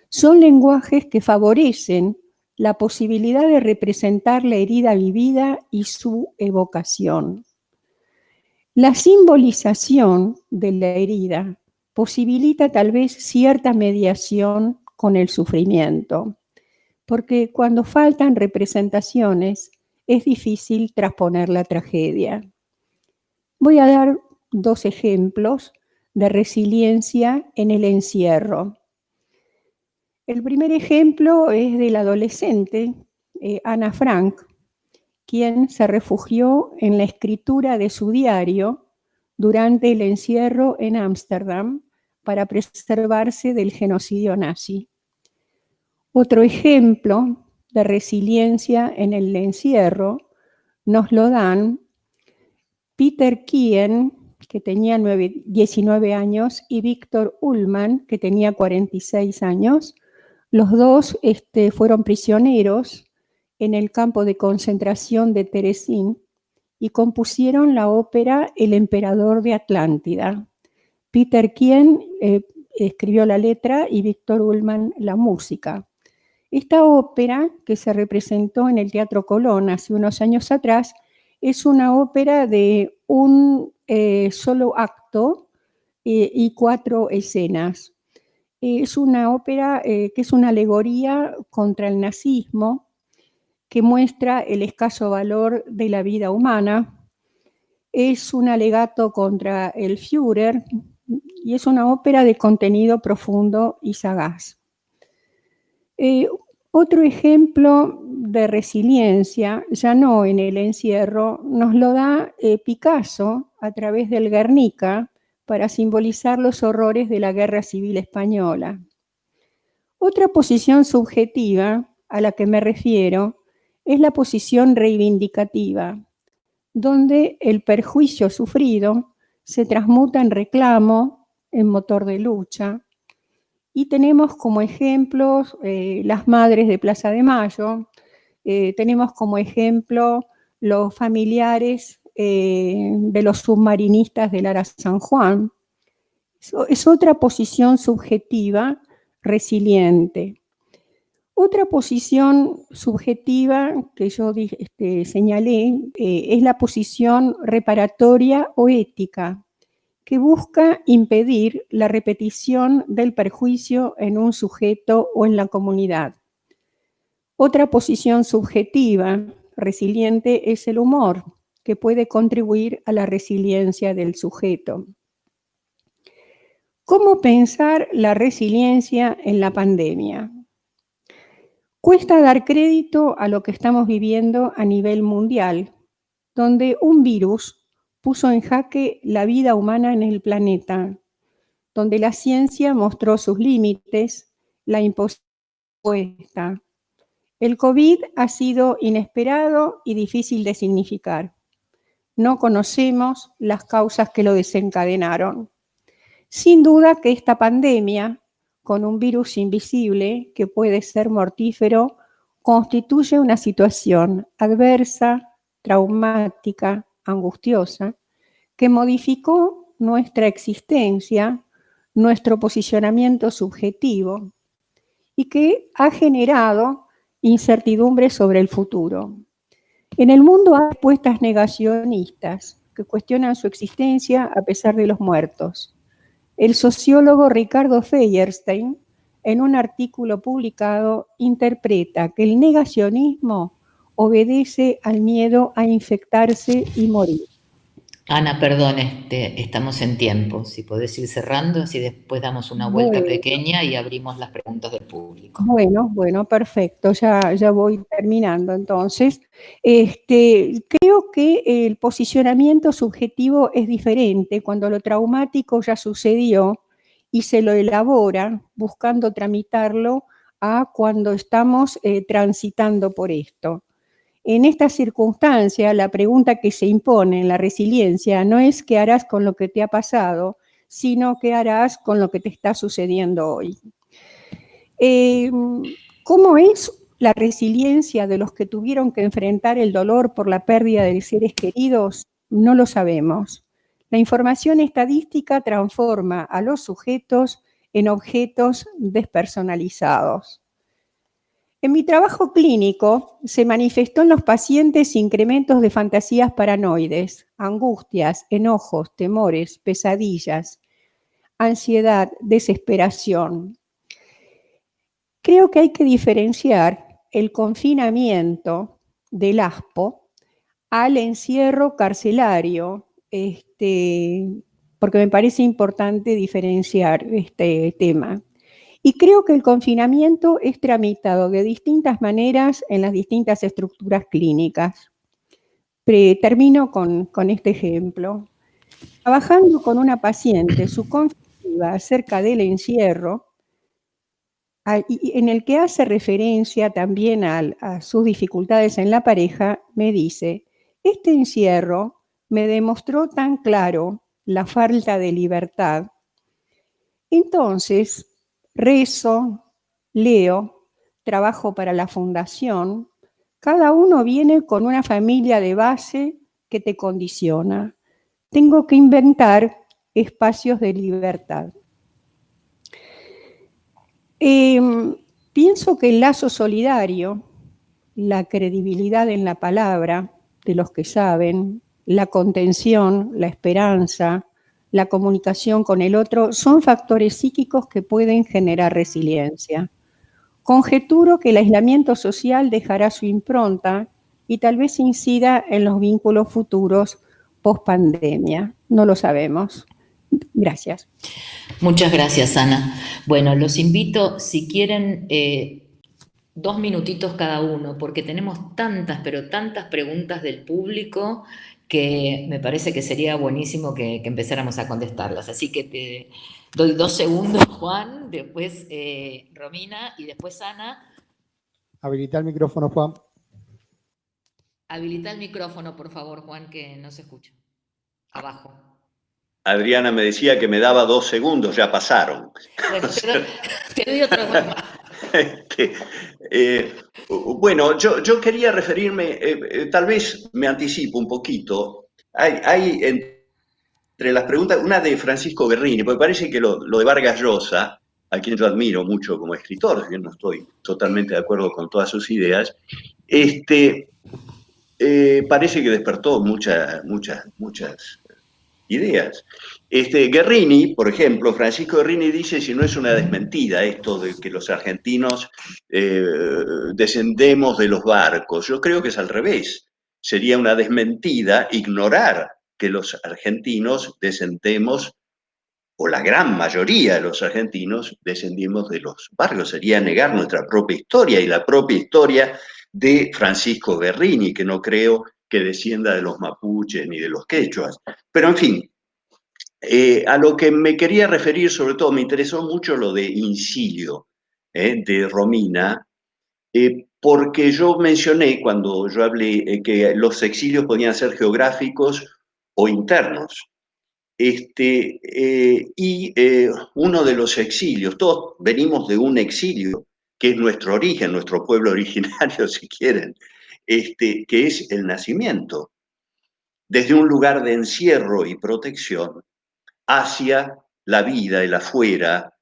E: son lenguajes que favorecen la posibilidad de representar la herida vivida y su evocación. La simbolización de la herida posibilita tal vez cierta mediación con el sufrimiento, porque cuando faltan representaciones es difícil trasponer la tragedia. Voy a dar 2 ejemplos de resiliencia en el encierro. El primer ejemplo es del adolescente Ana Frank, quien se refugió en la escritura de su diario durante el encierro en Ámsterdam para preservarse del genocidio nazi. Otro ejemplo de resiliencia en el encierro nos lo dan Peter Kien, que tenía 19 años, y Viktor Ullmann, que tenía 46 años. Los dos fueron prisioneros en el campo de concentración de Terezín y compusieron la ópera El Emperador de Atlántida. Peter Kien escribió la letra y Viktor Ullmann la música. Esta ópera, que se representó en el Teatro Colón hace unos años atrás, es una ópera de un solo acto y 4 escenas. Es una ópera que es una alegoría contra el nazismo, que muestra el escaso valor de la vida humana. Es un alegato contra el Führer y es una ópera de contenido profundo y sagaz. Otro ejemplo de resiliencia, ya no en el encierro, nos lo da Picasso a través del Guernica para simbolizar los horrores de la Guerra Civil Española. Otra posición subjetiva a la que me refiero es la posición reivindicativa, donde el perjuicio sufrido se transmuta en reclamo, en motor de lucha. Y tenemos como ejemplos las madres de Plaza de Mayo, tenemos como ejemplo los familiares de los submarinistas del Ara San Juan. Es otra posición subjetiva resiliente. Otra posición subjetiva que yo señalé es la posición reparatoria o ética, que busca impedir la repetición del perjuicio en un sujeto o en la comunidad. Otra posición subjetiva resiliente es el humor, que puede contribuir a la resiliencia del sujeto. ¿Cómo pensar la resiliencia en la pandemia? Cuesta dar crédito a lo que estamos viviendo a nivel mundial, donde un virus puso en jaque la vida humana en el planeta, donde la ciencia mostró sus límites, la imposición. El COVID ha sido inesperado y difícil de significar. No conocemos las causas que lo desencadenaron. Sin duda que esta pandemia, con un virus invisible que puede ser mortífero, constituye una situación adversa, traumática, angustiosa, que modificó nuestra existencia, nuestro posicionamiento subjetivo y que ha generado incertidumbre sobre el futuro. En el mundo hay respuestas negacionistas que cuestionan su existencia a pesar de los muertos. El sociólogo Ricardo Feuerstein, en un artículo publicado, interpreta que el negacionismo obedece al miedo a infectarse y morir.
A: Ana, perdón, estamos en tiempo. Si podés ir cerrando, así después damos una vuelta pequeña y abrimos las preguntas del público.
E: Bueno, perfecto. Ya voy terminando. Entonces, creo que el posicionamiento subjetivo es diferente cuando lo traumático ya sucedió y se lo elabora buscando tramitarlo a cuando estamos transitando por esto. En esta circunstancia, la pregunta que se impone en la resiliencia no es qué harás con lo que te ha pasado, sino qué harás con lo que te está sucediendo hoy. ¿Cómo es la resiliencia de los que tuvieron que enfrentar el dolor por la pérdida de seres queridos? No lo sabemos. La información estadística transforma a los sujetos en objetos despersonalizados. En mi trabajo clínico se manifestó en los pacientes incrementos de fantasías paranoides, angustias, enojos, temores, pesadillas, ansiedad, desesperación. Creo que hay que diferenciar el confinamiento del ASPO al encierro carcelario, porque me parece importante diferenciar este tema. Y creo que el confinamiento es tramitado de distintas maneras en las distintas estructuras clínicas. Termino con este ejemplo. Trabajando con una paciente, su conflictiva acerca del encierro, en el que hace referencia también a sus dificultades en la pareja, me dice, este encierro me demostró tan claro la falta de libertad. Entonces, rezo, leo, trabajo para la fundación, cada uno viene con una familia de base que te condiciona. Tengo que inventar espacios de libertad. Pienso que el lazo solidario, la credibilidad en la palabra de los que saben, la contención, la esperanza, la comunicación con el otro, son factores psíquicos que pueden generar resiliencia. Conjeturo que el aislamiento social dejará su impronta y tal vez incida en los vínculos futuros post-pandemia. No lo sabemos. Gracias.
A: Muchas gracias, Ana. Bueno, los invito, si quieren, 2 minutitos cada uno, porque tenemos tantas, pero tantas preguntas del público que me parece que sería buenísimo que empezáramos a contestarlas. Así que te doy 2 segundos, Juan, después Romina y después Ana.
B: Habilita el micrófono, Juan.
A: Habilita el micrófono, por favor, Juan, que no se escucha. Abajo.
C: Adriana me decía que me daba 2 segundos, ya pasaron.
A: Bueno, te doy otros 2 más.
C: Bueno, yo quería referirme, tal vez me anticipo un poquito. Hay entre las preguntas, una de Francisco Guerrini, porque parece que lo de Vargas Llosa, a quien yo admiro mucho como escritor, yo no estoy totalmente de acuerdo con todas sus ideas, parece que despertó muchas ideas. Guerrini, por ejemplo, Francisco Guerrini dice si no es una desmentida esto de que los argentinos descendemos de los barcos. Yo creo que es al revés. Sería una desmentida ignorar que los argentinos descendemos, o la gran mayoría de los argentinos descendimos de los barcos. Sería negar nuestra propia historia y la propia historia de Francisco Guerrini, que no creo que descienda de los mapuches ni de los quechuas. Pero en fin, a lo que me quería referir, sobre todo, me interesó mucho lo de Incilio, de Romina, porque yo mencioné cuando yo hablé que los exilios podían ser geográficos o internos. Uno de los exilios, todos venimos de un exilio, que es nuestro origen, nuestro pueblo originario, si quieren, que es el nacimiento, desde un lugar de encierro y protección hacia la vida, el afuera,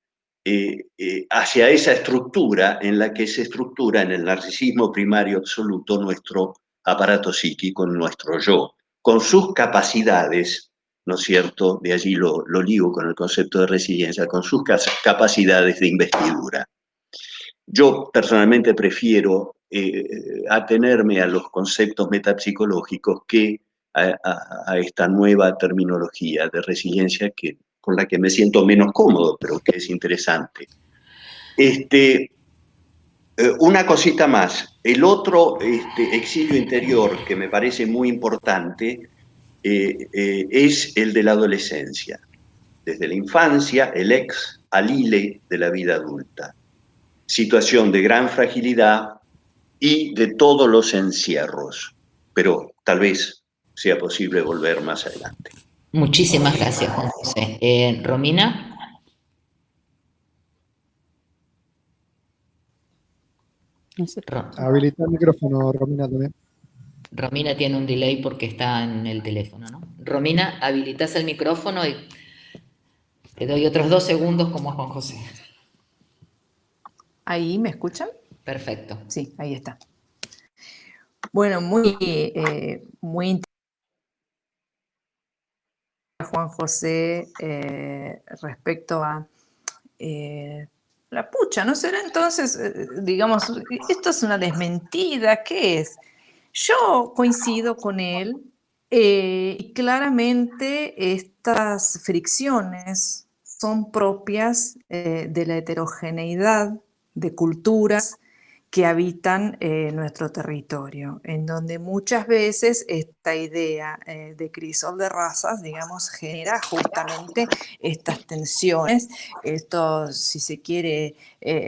C: hacia esa estructura en la que se estructura en el narcisismo primario absoluto nuestro aparato psíquico, nuestro yo, con sus capacidades, ¿no es cierto? De allí lo ligo con el concepto de resiliencia, con sus capacidades de investidura. Yo personalmente prefiero atenerme a los conceptos metapsicológicos que a esta nueva terminología de resiliencia con la que me siento menos cómodo, pero que es interesante. Una cosita más. El otro exilio interior que me parece muy importante es el de la adolescencia. Desde la infancia, el ex alile de la vida adulta. Situación de gran fragilidad y de todos los encierros. Pero tal vez sea posible volver más adelante.
A: Muchísimas gracias, Juan José. Romina.
B: Habilita el micrófono, Romina, también.
A: Romina tiene un delay porque está en el teléfono, ¿no? Romina, habilitas el micrófono y te doy otros 2 segundos como a Juan José.
D: ¿Ahí me escuchan?
A: Perfecto.
D: Sí, ahí está. Bueno, muy interesante, Juan José, respecto a la pucha, ¿no será entonces, digamos, esto es una desmentida? ¿Qué es? Yo coincido con él y claramente estas fricciones son propias de la heterogeneidad de culturas que habitan nuestro territorio, en donde muchas veces esta idea de crisol de razas, digamos, genera justamente estas tensiones, estos, si se quiere,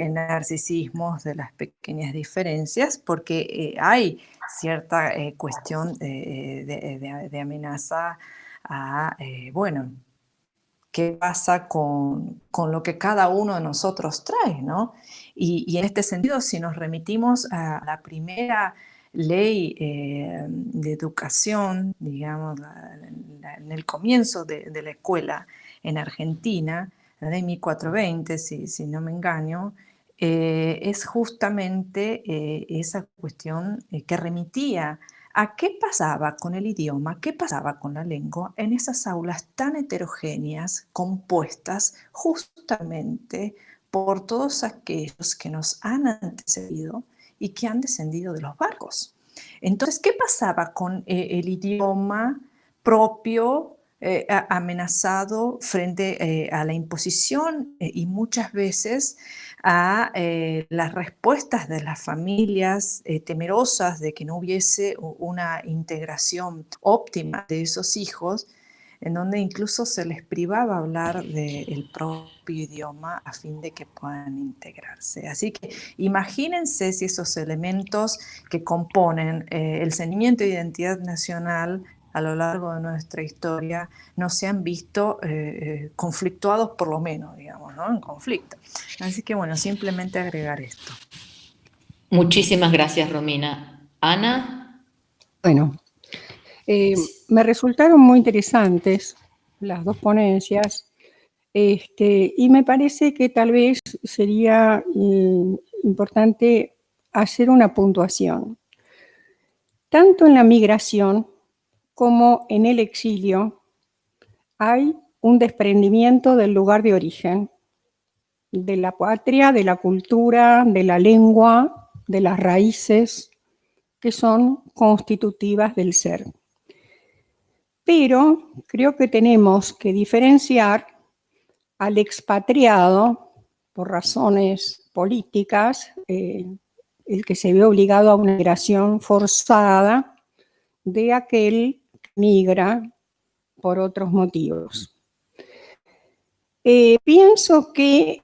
D: narcisismos de las pequeñas diferencias, porque hay cierta cuestión de amenaza a, bueno, qué pasa con lo que cada uno de nosotros trae, ¿no? Y en este sentido, si nos remitimos a la primera ley de educación, digamos, en el comienzo de la escuela en Argentina, la ley 1420, si no me engaño, es justamente esa cuestión que remitía a qué pasaba con el idioma, qué pasaba con la lengua en esas aulas tan heterogéneas, compuestas justamente por todos aquellos que nos han antecedido y que han descendido de los barcos. Entonces, ¿qué pasaba con el idioma propio amenazado frente a la imposición y muchas veces a las respuestas de las familias temerosas de que no hubiese una integración óptima de esos hijos? en donde incluso se les privaba hablar del propio idioma a fin de que puedan integrarse. Así que imagínense si esos elementos que componen el sentimiento de identidad nacional a lo largo de nuestra historia no se han visto conflictuados, por lo menos, digamos, ¿no? En conflicto. Así que bueno, simplemente agregar esto.
A: Muchísimas gracias, Romina. Ana.
E: Bueno, me resultaron muy interesantes las dos ponencias, y me parece que tal vez sería importante hacer una puntuación. Tanto en la migración como en el exilio hay un desprendimiento del lugar de origen, de la patria, de la cultura, de la lengua, de las raíces que son constitutivas del ser. Pero creo que tenemos que diferenciar al expatriado por razones políticas, el que se ve obligado a una migración forzada, de aquel que migra por otros motivos. Pienso que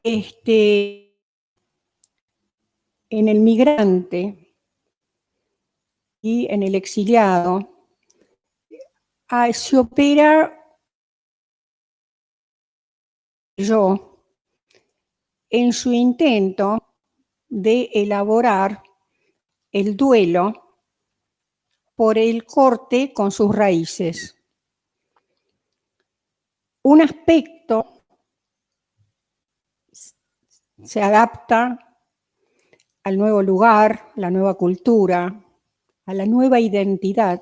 E: en el migrante y en el exiliado se opera en su intento de elaborar el duelo por el corte con sus raíces. Un aspecto se adapta al nuevo lugar, la nueva cultura, a la nueva identidad.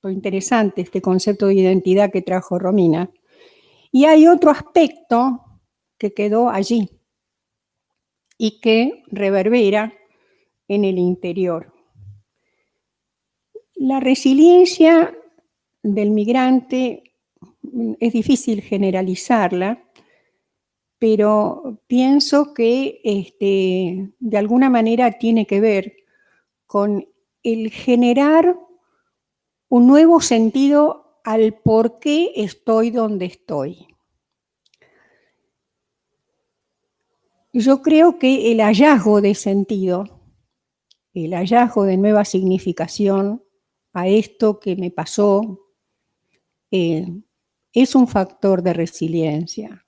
E: Lo interesante este concepto de identidad que trajo Romina. Y hay otro aspecto que quedó allí y que reverbera en el interior. La resiliencia del migrante es difícil generalizarla, pero pienso que de alguna manera tiene que ver con el generar un nuevo sentido al por qué estoy donde estoy. Yo creo que el hallazgo de sentido, el hallazgo de nueva significación a esto que me pasó, es un factor de resiliencia.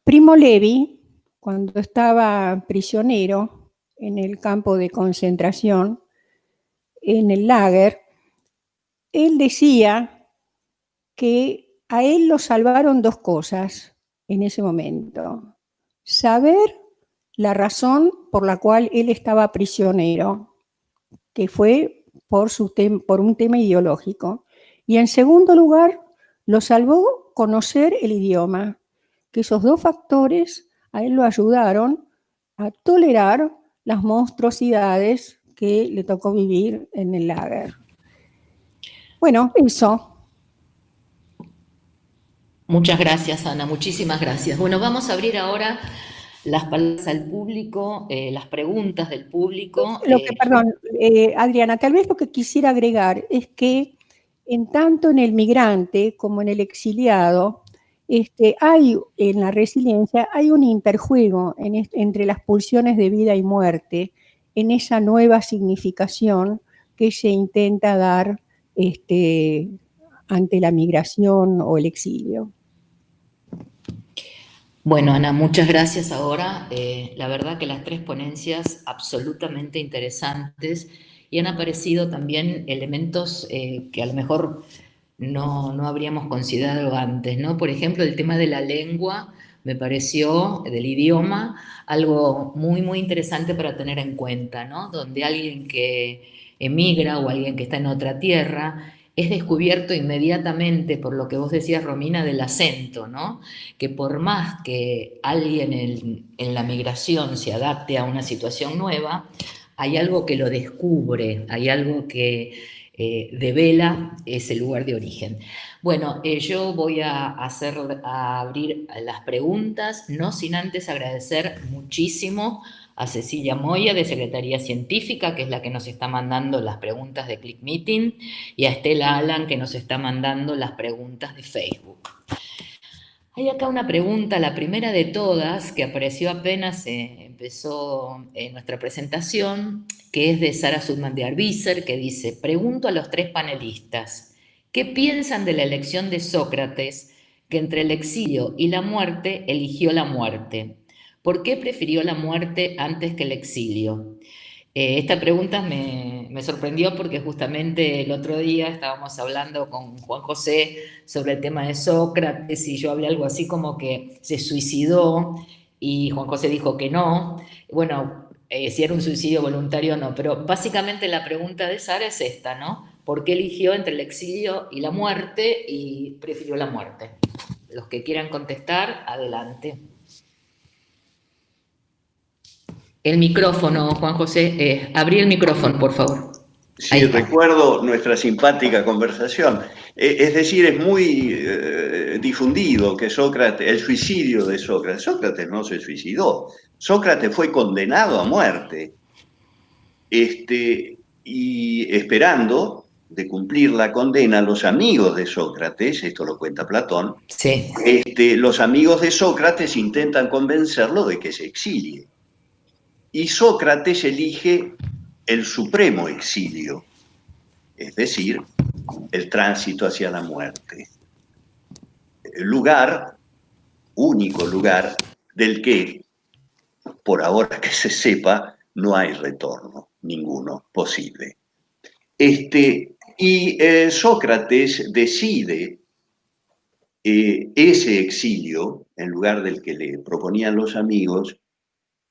E: Primo Levi, cuando estaba prisionero en el campo de concentración, en el lager, él decía que a él lo salvaron dos cosas en ese momento. Saber la razón por la cual él estaba prisionero, que fue por un tema ideológico. Y en segundo lugar, lo salvó conocer el idioma, que esos dos factores a él lo ayudaron a tolerar las monstruosidades que le tocó vivir en el lager. Bueno, eso.
A: Muchas gracias, Ana, muchísimas gracias. Bueno, vamos a abrir ahora las palabras al público, las preguntas del público.
E: Perdón, Adriana, tal vez lo que quisiera agregar es que tanto en el migrante como en el exiliado, hay en la resiliencia, hay un interjuego entre las pulsiones de vida y muerte, en esa nueva significación que se intenta dar ante la migración o el exilio.
A: Bueno, Ana, muchas gracias ahora. La verdad que las tres ponencias absolutamente interesantes y han aparecido también elementos que a lo mejor no habríamos considerado antes, ¿no? Por ejemplo, el tema de la lengua me pareció, del idioma, algo muy, muy interesante para tener en cuenta, ¿no? Donde alguien que emigra o alguien que está en otra tierra es descubierto inmediatamente por lo que vos decías, Romina, del acento, ¿no? Que por más que alguien en la migración se adapte a una situación nueva, hay algo que lo descubre, hay algo que devela ese lugar de origen. Bueno, yo voy a abrir las preguntas, no sin antes agradecer muchísimo a Cecilia Moya de Secretaría Científica, que es la que nos está mandando las preguntas de Click Meeting, y a Estela Alan, que nos está mandando las preguntas de Facebook. Hay acá una pregunta, la primera de todas, que apareció apenas empezó nuestra presentación, que es de Sara Sudman de Arbisser, que dice: pregunto a los tres panelistas, ¿qué piensan de la elección de Sócrates, que entre el exilio y la muerte eligió la muerte? ¿Por qué prefirió la muerte antes que el exilio? Esta pregunta me sorprendió porque justamente el otro día estábamos hablando con Juan José sobre el tema de Sócrates y yo hablé algo así como que se suicidó y Juan José dijo que no. Bueno, si era un suicidio voluntario o no, pero básicamente la pregunta de Sara es esta, ¿no? ¿Por qué eligió entre el exilio y la muerte y prefirió la muerte? Los que quieran contestar, adelante. El micrófono, Juan José, abrí el micrófono, por favor.
C: Sí, recuerdo nuestra simpática conversación. Es decir, es muy difundido que Sócrates, el suicidio de Sócrates. Sócrates no se suicidó. Sócrates fue condenado a muerte. Y esperando de cumplir la condena, los amigos de Sócrates, esto lo cuenta Platón,
A: sí.
C: Los amigos de Sócrates intentan convencerlo de que se exilie. Y Sócrates elige el supremo exilio, es decir, el tránsito hacia la muerte. El lugar, único lugar, del que, por ahora que se sepa, no hay retorno, ninguno posible. Sócrates decide ese exilio, en lugar del que le proponían los amigos,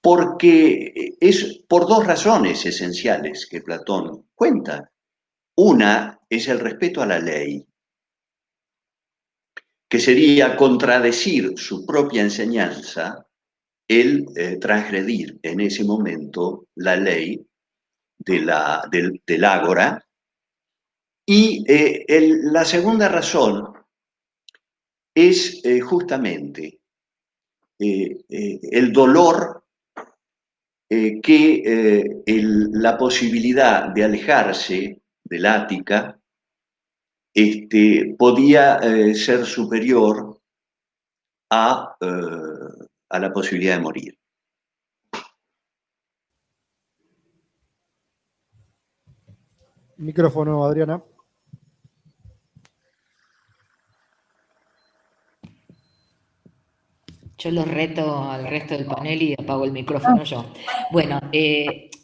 C: porque es por dos razones esenciales que Platón cuenta. Una es el respeto a la ley, que sería contradecir su propia enseñanza el transgredir en ese momento la ley del ágora. Y la segunda razón es justamente el dolor que la posibilidad de alejarse del Ática podía ser superior a la posibilidad de morir.
B: Micrófono, Adriana.
A: Yo los reto al resto del panel y apago el micrófono yo. Bueno,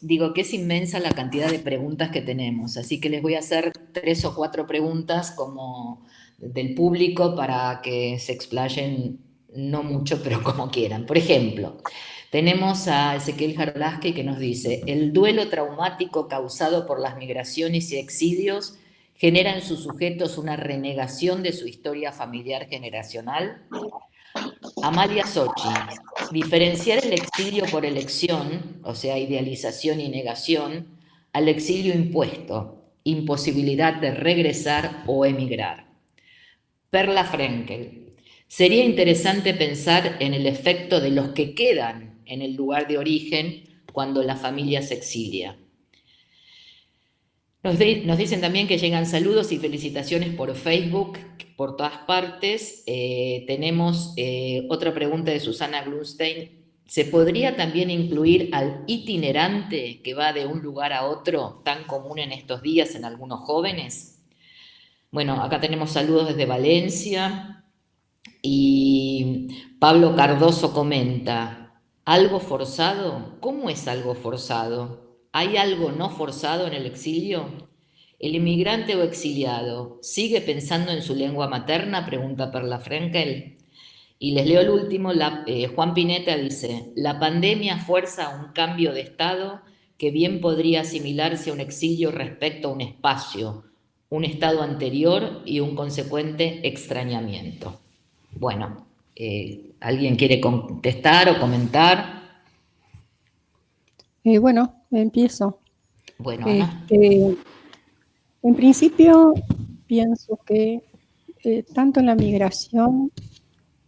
A: digo que es inmensa la cantidad de preguntas que tenemos, así que les voy a hacer 3 o 4 preguntas como del público para que se explayen, no mucho, pero como quieran. Por ejemplo, tenemos a Ezequiel Jarolaski que nos dice: el duelo traumático causado por las migraciones y exilios genera en sus sujetos una renegación de su historia familiar generacional. Amalia Sochi: diferenciar el exilio por elección, o sea, idealización y negación, al exilio impuesto, imposibilidad de regresar o emigrar. Perla Frenkel: sería interesante pensar en el efecto de los que quedan en el lugar de origen cuando la familia se exilia. Nos dicen también que llegan saludos y felicitaciones por Facebook, por todas partes. Tenemos otra pregunta de Susana Glunstein. ¿Se podría también incluir al itinerante que va de un lugar a otro, tan común en estos días en algunos jóvenes? Bueno, acá tenemos saludos desde Valencia. Y Pablo Cardoso comenta: ¿algo forzado? ¿Cómo es algo forzado? ¿Hay algo no forzado en el exilio? ¿El inmigrante o exiliado sigue pensando en su lengua materna?, pregunta Perla Frenkel. Y les leo el último. Juan Pineta dice: la pandemia fuerza un cambio de estado que bien podría asimilarse a un exilio respecto a un espacio, un estado anterior y un consecuente extrañamiento. Bueno, ¿alguien quiere contestar o comentar?
E: Bueno, empiezo.
A: Bueno, Ana.
E: En principio, pienso que tanto en la migración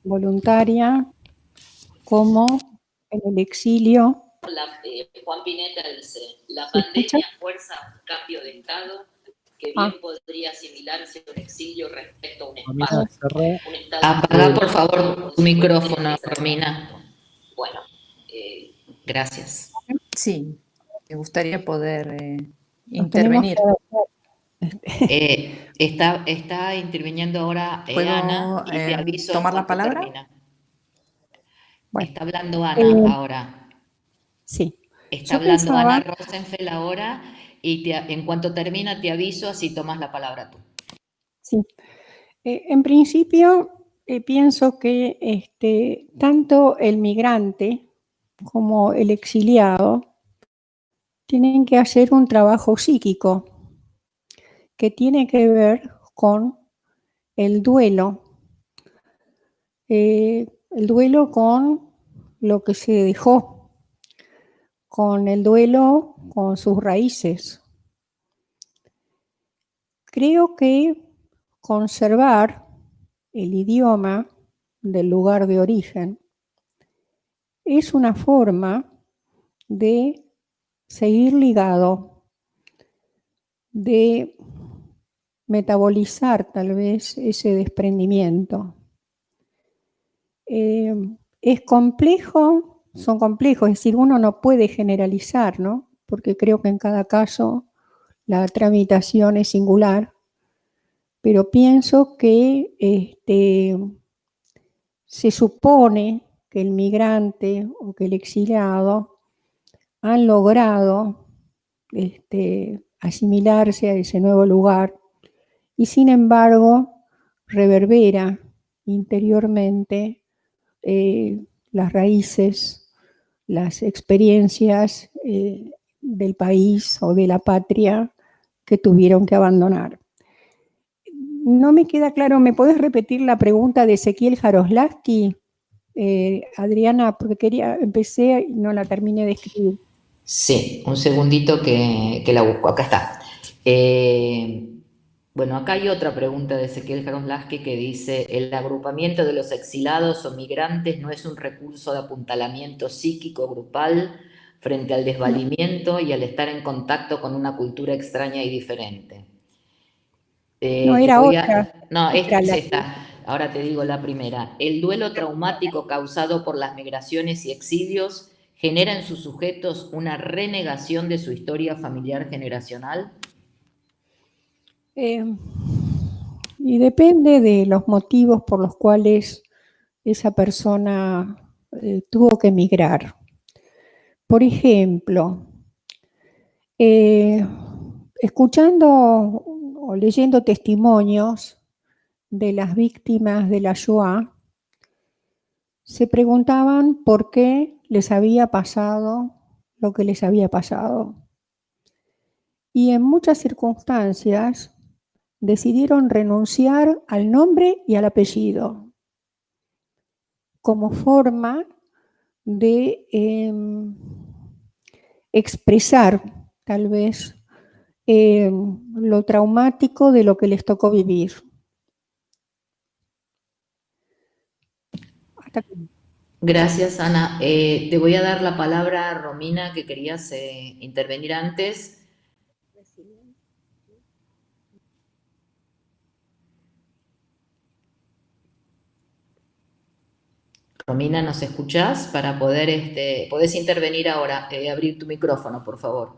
E: voluntaria como en el exilio
A: Juan Pineta dice, la
E: ¿Se escucha?
A: pandemia fuerza un cambio de estado que bien podría asimilarse a un exilio respecto a un
B: Romina,
A: espacio.
B: cerrá.
A: Un estado. Apaga por favor tu micrófono, Romina. Bueno, gracias.
D: Sí, me gustaría poder
E: Nos tenemos
D: intervenir.
A: Está interviniendo ahora
D: ¿Puedo
A: Ana y te aviso
D: tomar
A: en
D: la
A: cuanto
D: palabra?
A: termina.
E: Bueno,
A: Está hablando Ana ahora.
E: sí.
A: Está
E: Yo
A: hablando
E: pensaba,
A: Ana Rosenfeld ahora y en cuanto termina te aviso, así tomas la palabra tú.
E: sí. En principio, pienso que tanto el migrante como el exiliado tienen que hacer un trabajo psíquico que tiene que ver con el duelo con lo que se dejó, con el duelo con sus raíces. Creo que conservar el idioma del lugar de origen es una forma de seguir ligado, de metabolizar tal vez ese desprendimiento. Es complejo, son complejos, es decir, uno no puede generalizar, ¿no? Porque creo que en cada caso la tramitación es singular, pero pienso que se supone que el migrante o que el exiliado han logrado asimilarse a ese nuevo lugar y sin embargo reverbera interiormente las raíces, las experiencias del país o de la patria que tuvieron que abandonar. No me queda claro, ¿me podés repetir la pregunta de Ezequiel Jaroslavsky, Adriana? Porque empecé y no la terminé de escribir.
A: Sí, un segundito que la busco. Acá está. Bueno, acá hay otra pregunta de Ezequiel Jaroslavsky que dice, el agrupamiento de los exilados o migrantes no es un recurso de apuntalamiento psíquico grupal frente al desvalimiento y al estar en contacto con una cultura extraña y diferente.
E: No, era otra.
A: No,
E: Era
A: es
E: la
A: esta. Ahora te digo la primera. El duelo traumático causado por las migraciones y exilios genera en sus sujetos una renegación de su historia familiar generacional.
E: Y depende de los motivos por los cuales esa persona tuvo que emigrar. Por ejemplo, escuchando o leyendo testimonios de las víctimas de la Shoah, se preguntaban por qué les había pasado lo que les había pasado. Y en muchas circunstancias decidieron renunciar al nombre y al apellido como forma de expresar tal vez lo traumático de lo que les tocó vivir. Hasta aquí.
A: Gracias, Ana. Te voy a dar la palabra a Romina, que querías intervenir antes. Romina, ¿nos escuchás? Para poder, podés intervenir ahora, abrir tu micrófono, por favor.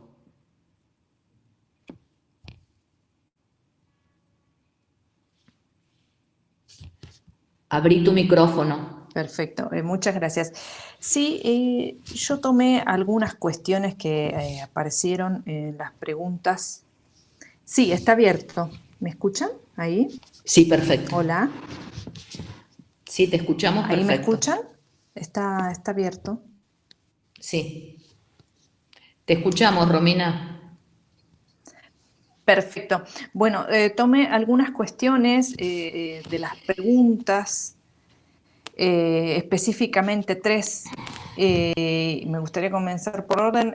A: Abrí tu micrófono.
D: Perfecto, muchas gracias. Sí, yo tomé algunas cuestiones que aparecieron en las preguntas. Sí, está abierto. ¿Me escuchan ahí?
A: Sí, perfecto.
D: Hola.
A: Sí, te escuchamos perfecto.
D: ¿Ahí me escuchan? Está abierto.
A: Sí. Te escuchamos, Romina.
D: Perfecto. Bueno, tomé algunas cuestiones de las preguntas, específicamente 3. Me gustaría comenzar por orden.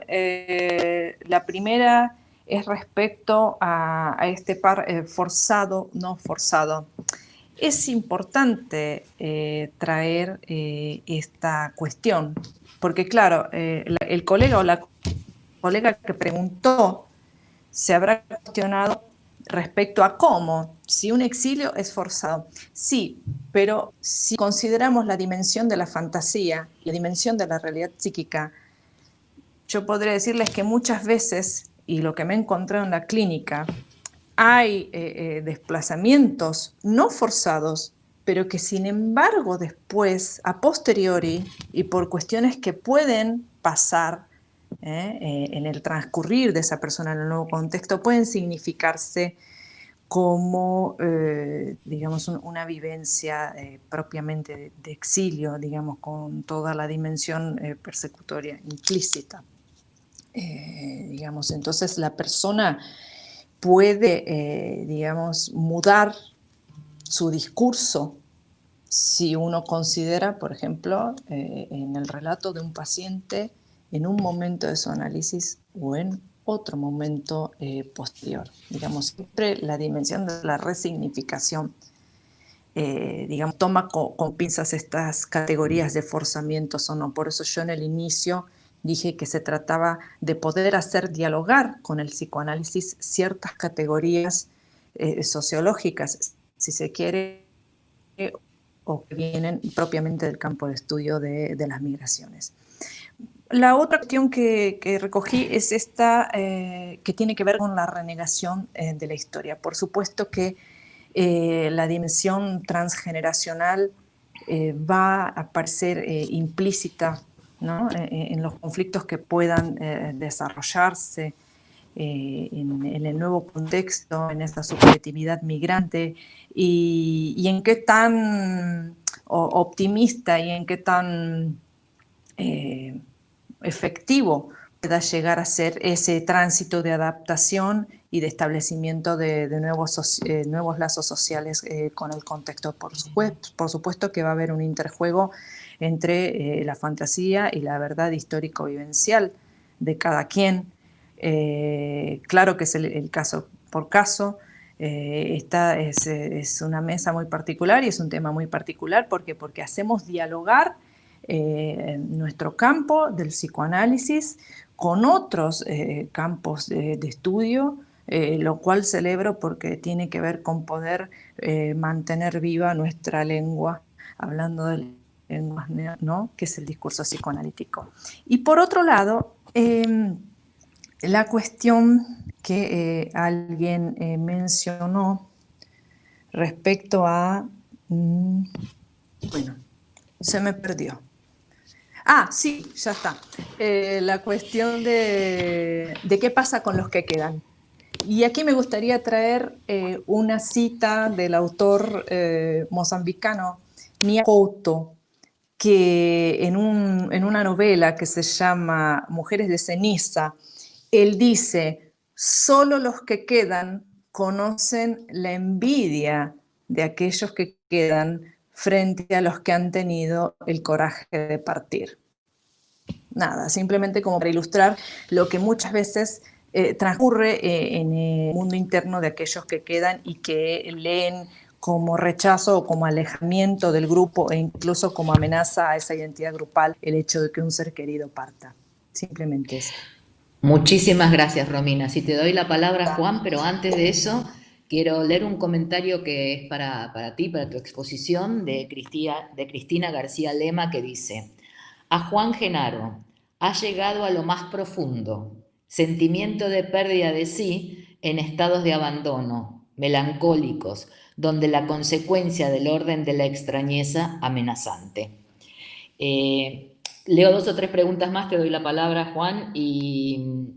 D: La primera es respecto a este par forzado, no forzado. Es importante traer esta cuestión porque claro, el colega o la colega que preguntó se habrá cuestionado respecto a cómo, si un exilio es forzado. Sí, pero si consideramos la dimensión de la fantasía, la dimensión de la realidad psíquica, yo podría decirles que muchas veces, y lo que me he encontrado en la clínica, hay desplazamientos no forzados, pero que sin embargo después, a posteriori, y por cuestiones que pueden pasar en el transcurrir de esa persona en el nuevo contexto, pueden significarse como, digamos, una vivencia propiamente de exilio, digamos, con toda la dimensión persecutoria implícita. Digamos, entonces la persona puede, digamos, mudar su discurso si uno considera, por ejemplo, en el relato de un paciente, en un momento de su análisis o en otro momento posterior. Digamos, siempre la dimensión de la resignificación, digamos, toma con pinzas estas categorías de forzamientos o no. Por eso yo en el inicio dije que se trataba de poder hacer dialogar con el psicoanálisis ciertas categorías sociológicas, si se quiere, o que vienen propiamente del campo de estudio de las migraciones. La otra cuestión que recogí es esta que tiene que ver con la renegación de la historia. Por supuesto que la dimensión transgeneracional va a aparecer implícita, ¿no? En los conflictos que puedan desarrollarse en el nuevo contexto, en esta subjetividad migrante, y en qué tan optimista y en qué tan efectivo pueda llegar a ser ese tránsito de adaptación y de establecimiento de nuevos lazos sociales con el contexto. Por supuesto que va a haber un interjuego entre la fantasía y la verdad histórico-vivencial de cada quien. Claro que es el caso por caso. Esta es una mesa muy particular y es un tema muy particular porque hacemos dialogar nuestro campo del psicoanálisis con otros campos de estudio, lo cual celebro porque tiene que ver con poder mantener viva nuestra lengua, hablando de lenguas, ¿no? Que es el discurso psicoanalítico. Y por otro lado, la cuestión que alguien mencionó respecto a... bueno, se me perdió. Ah, sí, ya está. La cuestión de qué pasa con los que quedan. Y aquí me gustaría traer una cita del autor mozambicano Nia Couto, que en una novela que se llama Mujeres de ceniza, él dice: solo los que quedan conocen la envidia de aquellos que quedan frente a los que han tenido el coraje de partir. Nada, simplemente como para ilustrar lo que muchas veces transcurre en el mundo interno de aquellos que quedan y que leen como rechazo o como alejamiento del grupo e incluso como amenaza a esa identidad grupal el hecho de que un ser querido parta. Simplemente eso.
A: Muchísimas gracias, Romina. Si te doy la palabra, Juan, pero antes de eso quiero leer un comentario que es para ti, para tu exposición, de Cristina García Lema, que dice: a Juan Genaro, ha llegado a lo más profundo, sentimiento de pérdida de sí en estados de abandono, melancólicos, donde la consecuencia del orden de la extrañeza amenazante. Leo 2 o 3 preguntas más, te doy la palabra, Juan, y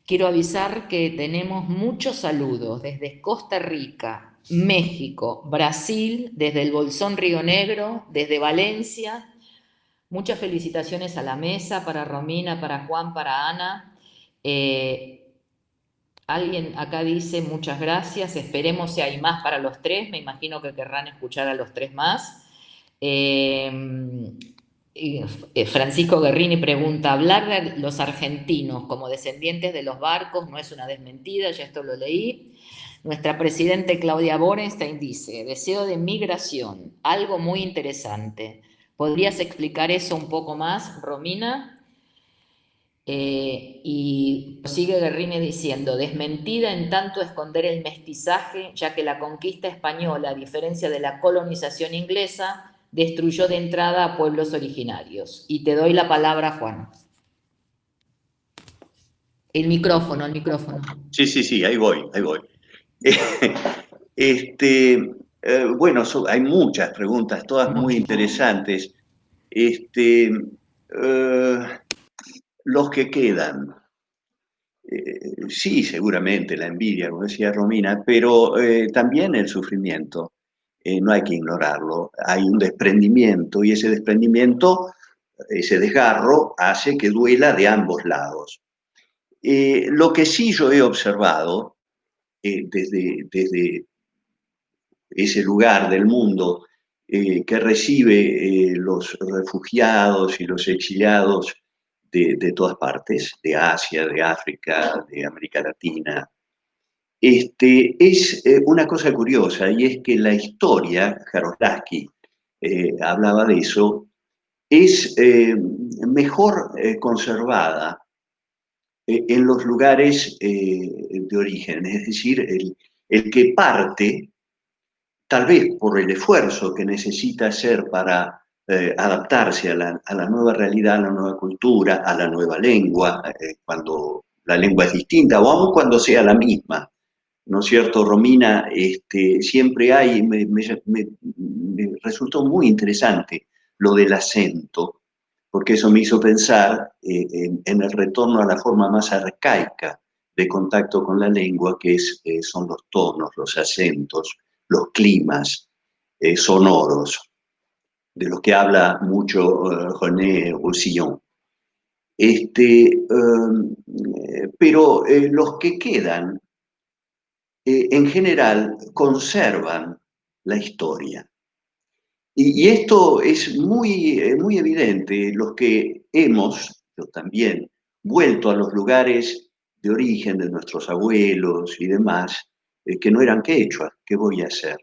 A: quiero avisar que tenemos muchos saludos desde Costa Rica, México, Brasil, desde el Bolsón Río Negro, desde Valencia. Muchas felicitaciones a la mesa, para Romina, para Juan, para Ana. Alguien acá dice muchas gracias, esperemos si hay más para los 3, me imagino que querrán escuchar a los 3 más. Francisco Guerrini pregunta: hablar de los argentinos como descendientes de los barcos no es una desmentida, ya esto lo leí. Nuestra presidente Claudia Borenstein dice: deseo de migración, algo muy interesante. ¿Podrías explicar eso un poco más, Romina? Y sigue Guerrini diciendo, desmentida en tanto esconder el mestizaje, ya que la conquista española, a diferencia de la colonización inglesa, destruyó de entrada a pueblos originarios. Y te doy la palabra, Juan. El micrófono, el micrófono.
C: Sí, ahí voy. Bueno, hay muchas preguntas, todas muy interesantes. Los que quedan. Sí, seguramente la envidia, como decía Romina, pero también el sufrimiento. No hay que ignorarlo. Hay un desprendimiento y ese desprendimiento, ese desgarro, hace que duela de ambos lados. Lo que sí yo he observado desde ese lugar del mundo que recibe los refugiados y los exiliados de todas partes, de Asia, de África, de América Latina, es una cosa curiosa, y es que la historia, Jaroslavsky hablaba de eso, es mejor conservada en los lugares de origen, es decir, el que parte, tal vez por el esfuerzo que necesita hacer para adaptarse a la nueva realidad, a la nueva cultura, a la nueva lengua, cuando la lengua es distinta, o aun cuando sea la misma, ¿no es cierto, Romina? Siempre hay, me resultó muy interesante lo del acento, porque eso me hizo pensar en el retorno a la forma más arcaica de contacto con la lengua, que son los tonos, los acentos, los climas sonoros, de los que habla mucho René Roussillon. Pero los que quedan, en general, conservan la historia. Y esto es muy evidente. Los que hemos, yo también, vuelto a los lugares de origen de nuestros abuelos y demás, que no eran quechua, ¿qué voy a hacer?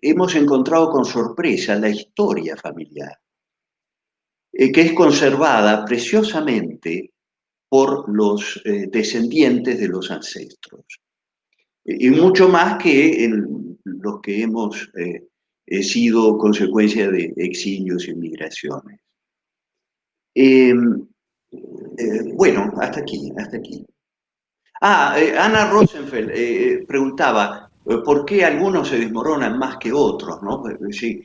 C: Hemos encontrado con sorpresa la historia familiar, que es conservada preciosamente por los descendientes de los ancestros. Y mucho más que en los que hemos sido consecuencia de exilios y migraciones. Bueno, hasta aquí. Ana Rosenfeld preguntaba por qué algunos se desmoronan más que otros, ¿no? Sí.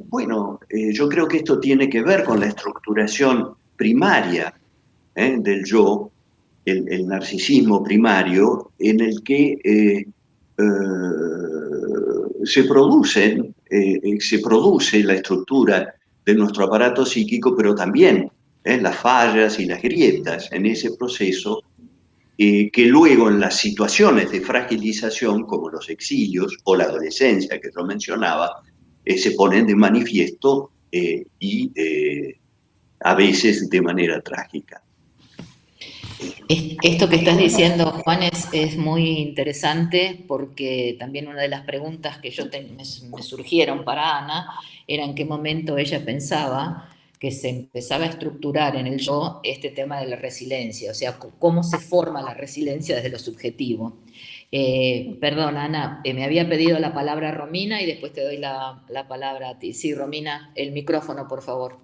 C: Bueno, yo creo que esto tiene que ver con la estructuración primaria del yo, el narcisismo primario, en el que se produce la estructura de nuestro aparato psíquico, pero también las fallas y las grietas en ese proceso, que luego en las situaciones de fragilización, como los exilios o la adolescencia que yo mencionaba, se ponen de manifiesto y a veces de manera trágica.
A: Esto que estás diciendo, Juan, es muy interesante, porque también una de las preguntas que me surgieron para Ana era en qué momento ella pensaba que se empezaba a estructurar en el yo este tema de la resiliencia, o sea, cómo se forma la resiliencia desde lo subjetivo. Perdón, Ana, me había pedido la palabra Romina y después te doy la palabra a ti. Sí, Romina, el micrófono, por favor.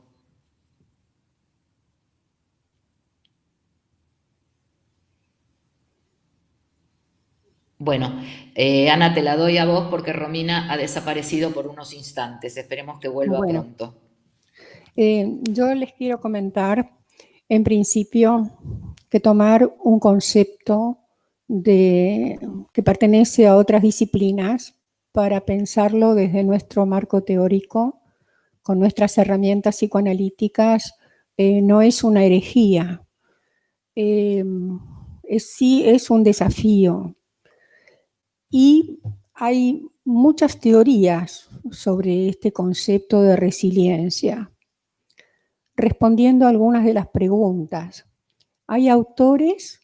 A: Bueno, Ana, te la doy a vos porque Romina ha desaparecido por unos instantes. Esperemos que vuelva pronto.
E: Yo les quiero comentar, en principio, que tomar un concepto que pertenece a otras disciplinas para pensarlo desde nuestro marco teórico, con nuestras herramientas psicoanalíticas, no es una herejía. Sí es un desafío. Y hay muchas teorías sobre este concepto de resiliencia. Respondiendo a algunas de las preguntas, hay autores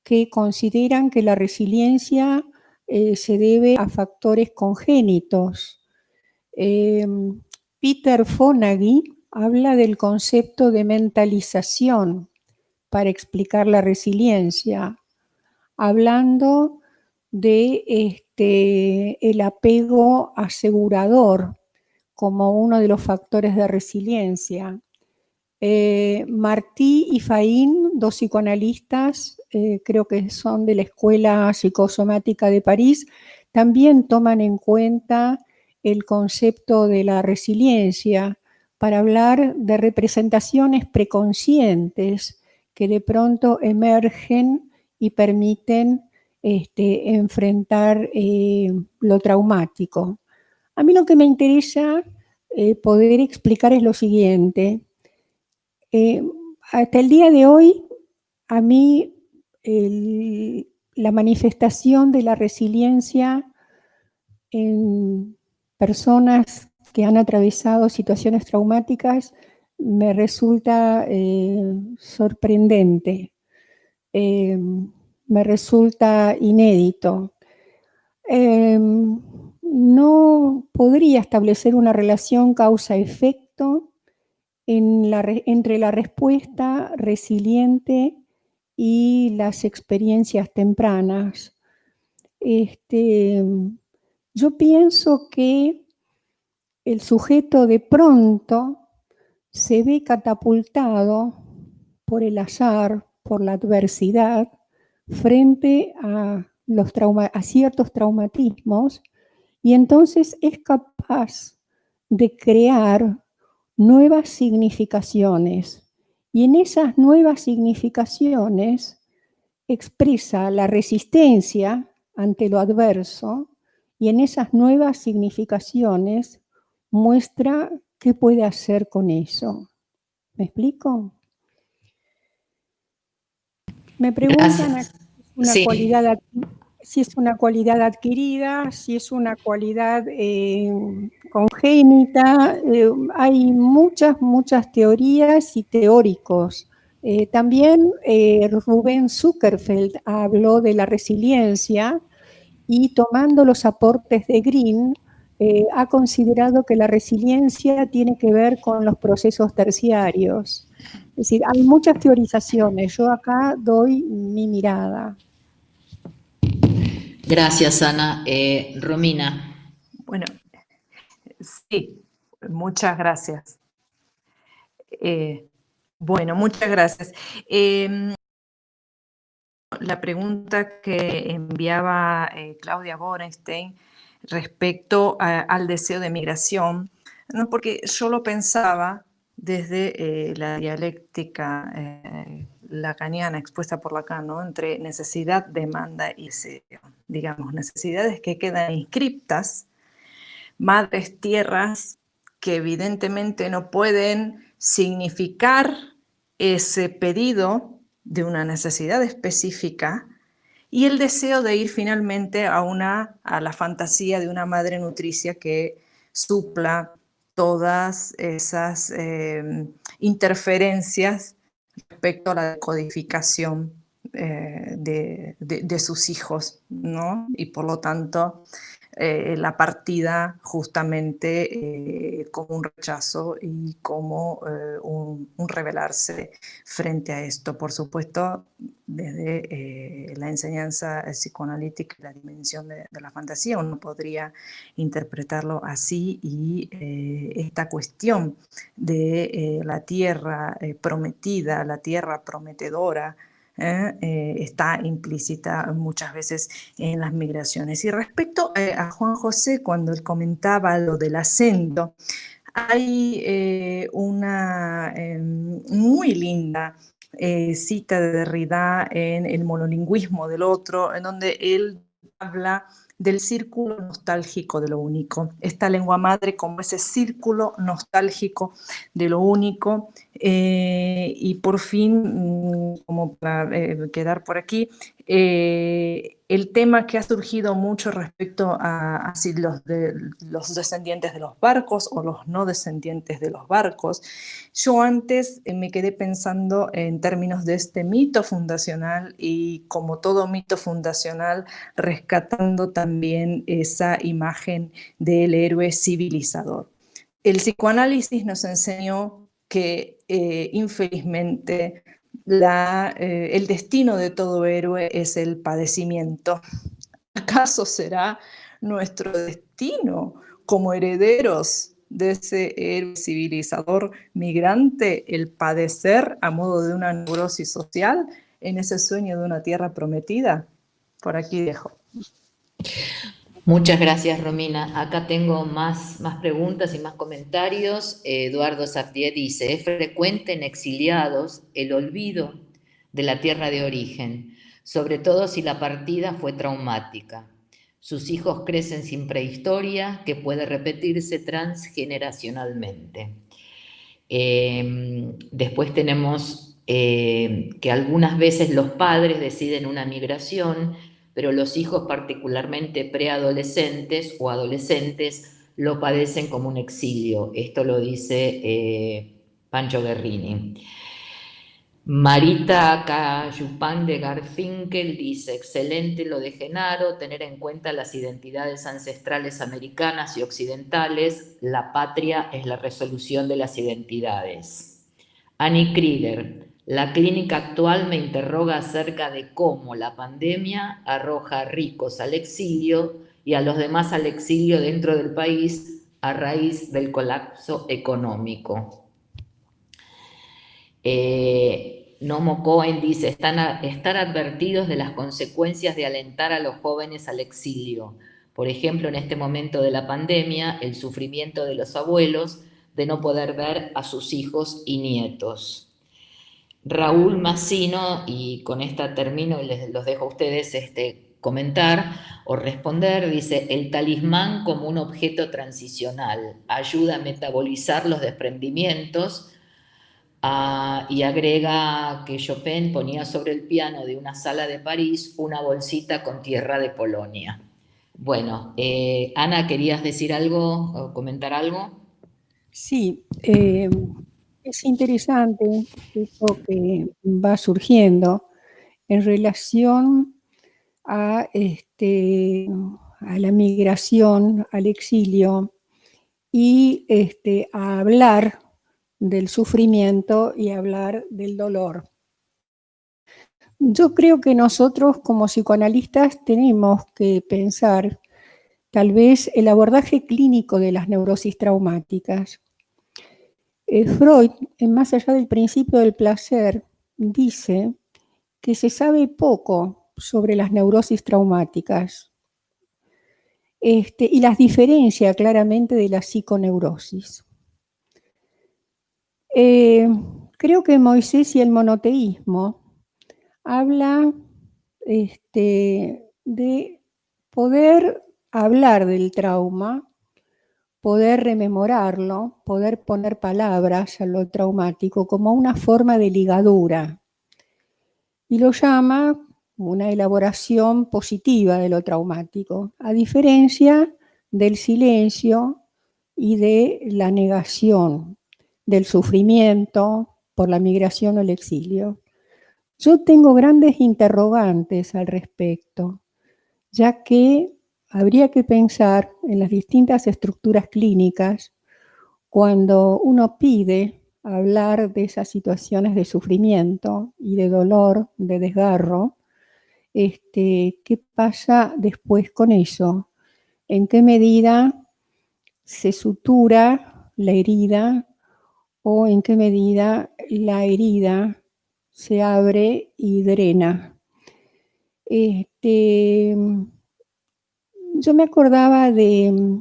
E: que consideran que la resiliencia se debe a factores congénitos, Peter Fonagy habla del concepto de mentalización para explicar la resiliencia, hablando de el apego asegurador como uno de los factores de resiliencia. Martí y Faín, dos psicoanalistas, creo que son de la Escuela Psicosomática de París, también toman en cuenta el concepto de la resiliencia para hablar de representaciones preconscientes que de pronto emergen y permiten enfrentar lo traumático. A mí lo que me interesa poder explicar es lo siguiente. Hasta el día de hoy, a mí la manifestación de la resiliencia en personas que han atravesado situaciones traumáticas me resulta sorprendente, me resulta inédito. No podría establecer una relación causa-efecto entre la respuesta resiliente y las experiencias tempranas. Yo pienso que el sujeto de pronto se ve catapultado por el azar, por la adversidad, frente a ciertos traumatismos, y entonces es capaz de crear nuevas significaciones. Y en esas nuevas significaciones expresa la resistencia ante lo adverso, y en esas nuevas significaciones muestra qué puede hacer con eso. ¿Me explico? Me preguntan
A: Gracias.
E: una
A: Sí.
E: cualidad, si es una cualidad adquirida, si es una cualidad congénita. Hay muchas teorías y teóricos. También Rubén Zuckerfeld habló de la resiliencia y, tomando los aportes de Green, ha considerado que la resiliencia tiene que ver con los procesos terciarios. Es decir, hay muchas teorizaciones. Yo acá doy mi mirada.
A: Gracias, Ana. Romina.
D: Bueno, sí, muchas gracias. Bueno, muchas gracias. La pregunta que enviaba Claudia Borenstein respecto al deseo de migración, ¿no? Porque yo lo pensaba desde la dialéctica lacaniana expuesta por Lacan, ¿no? Entre necesidad, demanda y deseo. Digamos, necesidades que quedan inscriptas, madres tierras que evidentemente no pueden significar ese pedido de una necesidad específica, y el deseo de ir finalmente a la fantasía de una madre nutricia que supla todas esas interferencias respecto a la codificación de sus hijos, ¿no? Y por lo tanto la partida justamente como un rechazo y como un rebelarse frente a esto. Por supuesto, desde la enseñanza psicoanalítica y la dimensión de la fantasía, uno podría interpretarlo así, y esta cuestión de la tierra prometida, la tierra prometedora, está implícita muchas veces en las migraciones. Y respecto a Juan José, cuando él comentaba lo del acento, hay una muy linda cita de Derrida en El monolingüismo del otro, en donde él habla del círculo nostálgico de lo único, esta lengua madre como ese círculo nostálgico de lo único. Y por fin, como para quedar por aquí, el tema que ha surgido mucho respecto a si los descendientes de los barcos o los no descendientes de los barcos. Yo antes me quedé pensando en términos de este mito fundacional, y como todo mito fundacional rescata rescatando también esa imagen del héroe civilizador. El psicoanálisis nos enseñó que infelizmente el destino de todo héroe es el padecimiento. ¿Acaso será nuestro destino como herederos de ese héroe civilizador migrante el padecer a modo de una neurosis social en ese sueño de una tierra prometida? Por aquí dejo.
A: Muchas gracias, Romina. Acá tengo más preguntas y más comentarios. Eduardo Safdie dice, es frecuente en exiliados el olvido de la tierra de origen, sobre todo si la partida fue traumática. Sus hijos crecen sin prehistoria que puede repetirse transgeneracionalmente. Después tenemos que algunas veces los padres deciden una migración, pero los hijos, particularmente preadolescentes o adolescentes, lo padecen como un exilio. Esto lo dice Pancho Guerrini. Marita Cayupán de Garfinkel dice, excelente lo de Genaro, tener en cuenta las identidades ancestrales americanas y occidentales, la patria es la resolución de las identidades. Annie Krieger, la clínica actual me interroga acerca de cómo la pandemia arroja a ricos al exilio y a los demás al exilio dentro del país a raíz del colapso económico. Nomo Cohen dice, estar advertidos de las consecuencias de alentar a los jóvenes al exilio. Por ejemplo, en este momento de la pandemia, el sufrimiento de los abuelos de no poder ver a sus hijos y nietos. Raúl Massino, y con esta termino y los dejo a ustedes comentar o responder, dice, el talismán como un objeto transicional, ayuda a metabolizar los desprendimientos. Y agrega que Chopin ponía sobre el piano de una sala de París una bolsita con tierra de Polonia. Bueno, Ana, ¿querías decir algo o comentar algo?
E: Sí, es interesante esto que va surgiendo en relación a la migración, al exilio y a hablar del sufrimiento y hablar del dolor. Yo creo que nosotros como psicoanalistas tenemos que pensar tal vez el abordaje clínico de las neurosis traumáticas. Freud, en Más allá del principio del placer, dice que se sabe poco sobre las neurosis traumáticas y las diferencia claramente de la psiconeurosis. Creo que Moisés y el monoteísmo habla de poder hablar del trauma, poder rememorarlo, poder poner palabras a lo traumático como una forma de ligadura. Y lo llama una elaboración positiva de lo traumático, a diferencia del silencio y de la negación, del sufrimiento por la migración o el exilio. Yo tengo grandes interrogantes al respecto, ya que habría que pensar en las distintas estructuras clínicas cuando uno pide hablar de esas situaciones de sufrimiento y de dolor, de desgarro. ¿Qué pasa después con eso? ¿En qué medida se sutura la herida o en qué medida la herida se abre y drena? Yo me acordaba de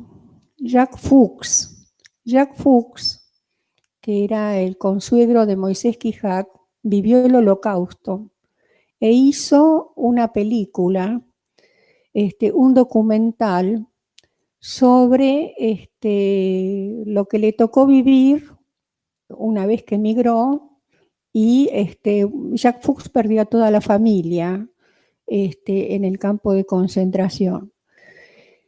E: Jacques Fuchs. Jacques Fuchs, que era el consuegro de Moisés Quijac, vivió el Holocausto e hizo una película, un documental sobre lo que le tocó vivir una vez que emigró y Jacques Fuchs perdió a toda la familia en el campo de concentración.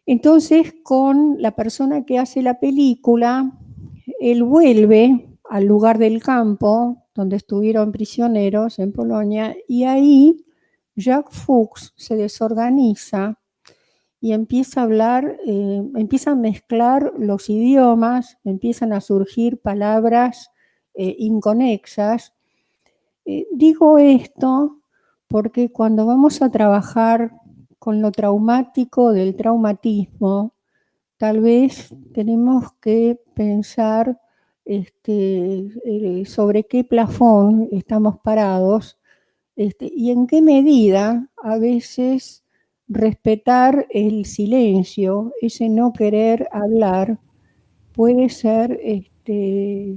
E: Entonces, con la persona que hace la película, él vuelve al lugar del campo donde estuvieron prisioneros en Polonia y ahí Jacques Fuchs se desorganiza y empieza a hablar, empieza a mezclar los idiomas, empiezan a surgir palabras inconexas. Digo esto porque cuando vamos a trabajar con lo traumático del traumatismo, tal vez tenemos que pensar sobre qué plafón estamos parados y en qué medida a veces respetar el silencio, ese no querer hablar, puede ser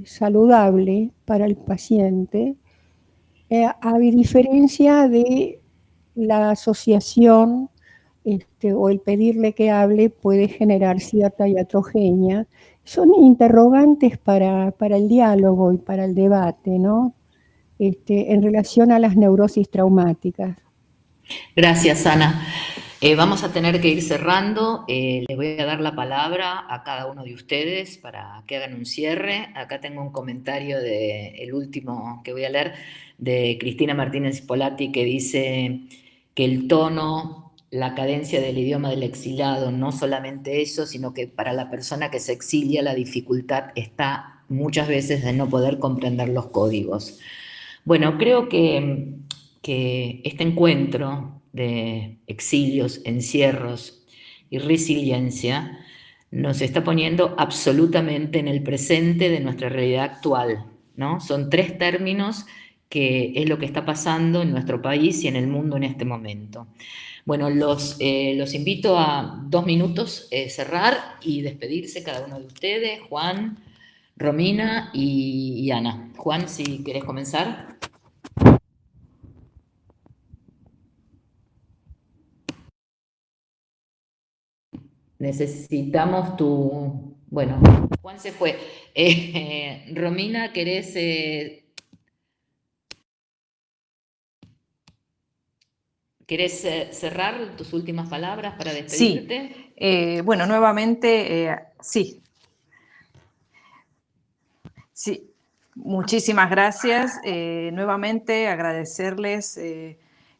E: saludable para el paciente, a diferencia de la asociación o el pedirle que hable puede generar cierta iatrogenia. Son interrogantes para el diálogo y para el debate, ¿no? En relación a las neurosis traumáticas.
A: Gracias, Ana. Vamos a tener que ir cerrando. Les voy a dar la palabra a cada uno de ustedes para que hagan un cierre. Acá tengo un comentario el último que voy a leer, de Cristina Martínez Polati, que dice que el tono, la cadencia del idioma del exiliado, no solamente eso, sino que para la persona que se exilia la dificultad está muchas veces de no poder comprender los códigos. Bueno, creo que este encuentro de exilios, encierros y resiliencia nos está poniendo absolutamente en el presente de nuestra realidad actual, ¿no? Son tres términos que es lo que está pasando en nuestro país y en el mundo en este momento. Bueno, los invito a 2 minutos cerrar y despedirse cada uno de ustedes, Juan, Romina y Ana. Juan, si querés comenzar. Necesitamos tu... Bueno, Juan se fue. Romina, ¿querés cerrar tus últimas palabras para despedirte?
D: Sí, bueno, nuevamente, sí. Sí, muchísimas gracias. Nuevamente agradecerles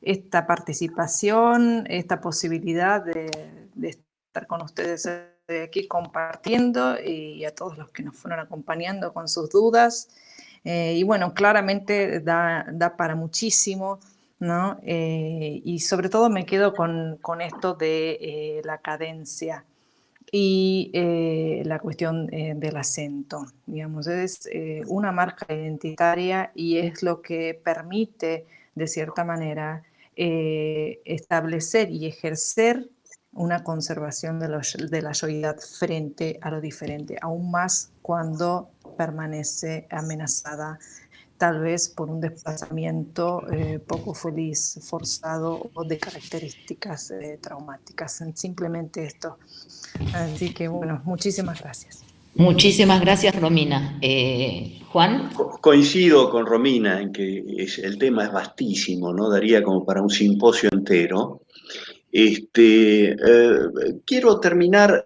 D: esta participación, esta posibilidad de estar con ustedes aquí compartiendo y a todos los que nos fueron acompañando con sus dudas. Y bueno, claramente da para muchísimo, ¿no? Y sobre todo me quedo con esto de la cadencia y la cuestión del acento, digamos, es una marca identitaria y es lo que permite, de cierta manera, establecer y ejercer una conservación de la yoidad frente a lo diferente, aún más cuando permanece amenazada tal vez por un desplazamiento poco feliz, forzado o de características traumáticas. Simplemente esto. Así que bueno, muchísimas gracias.
A: Muchísimas gracias, Romina. Juan.
C: Coincido con Romina en que el tema es vastísimo, ¿no? Daría como para un simposio entero. Quiero terminar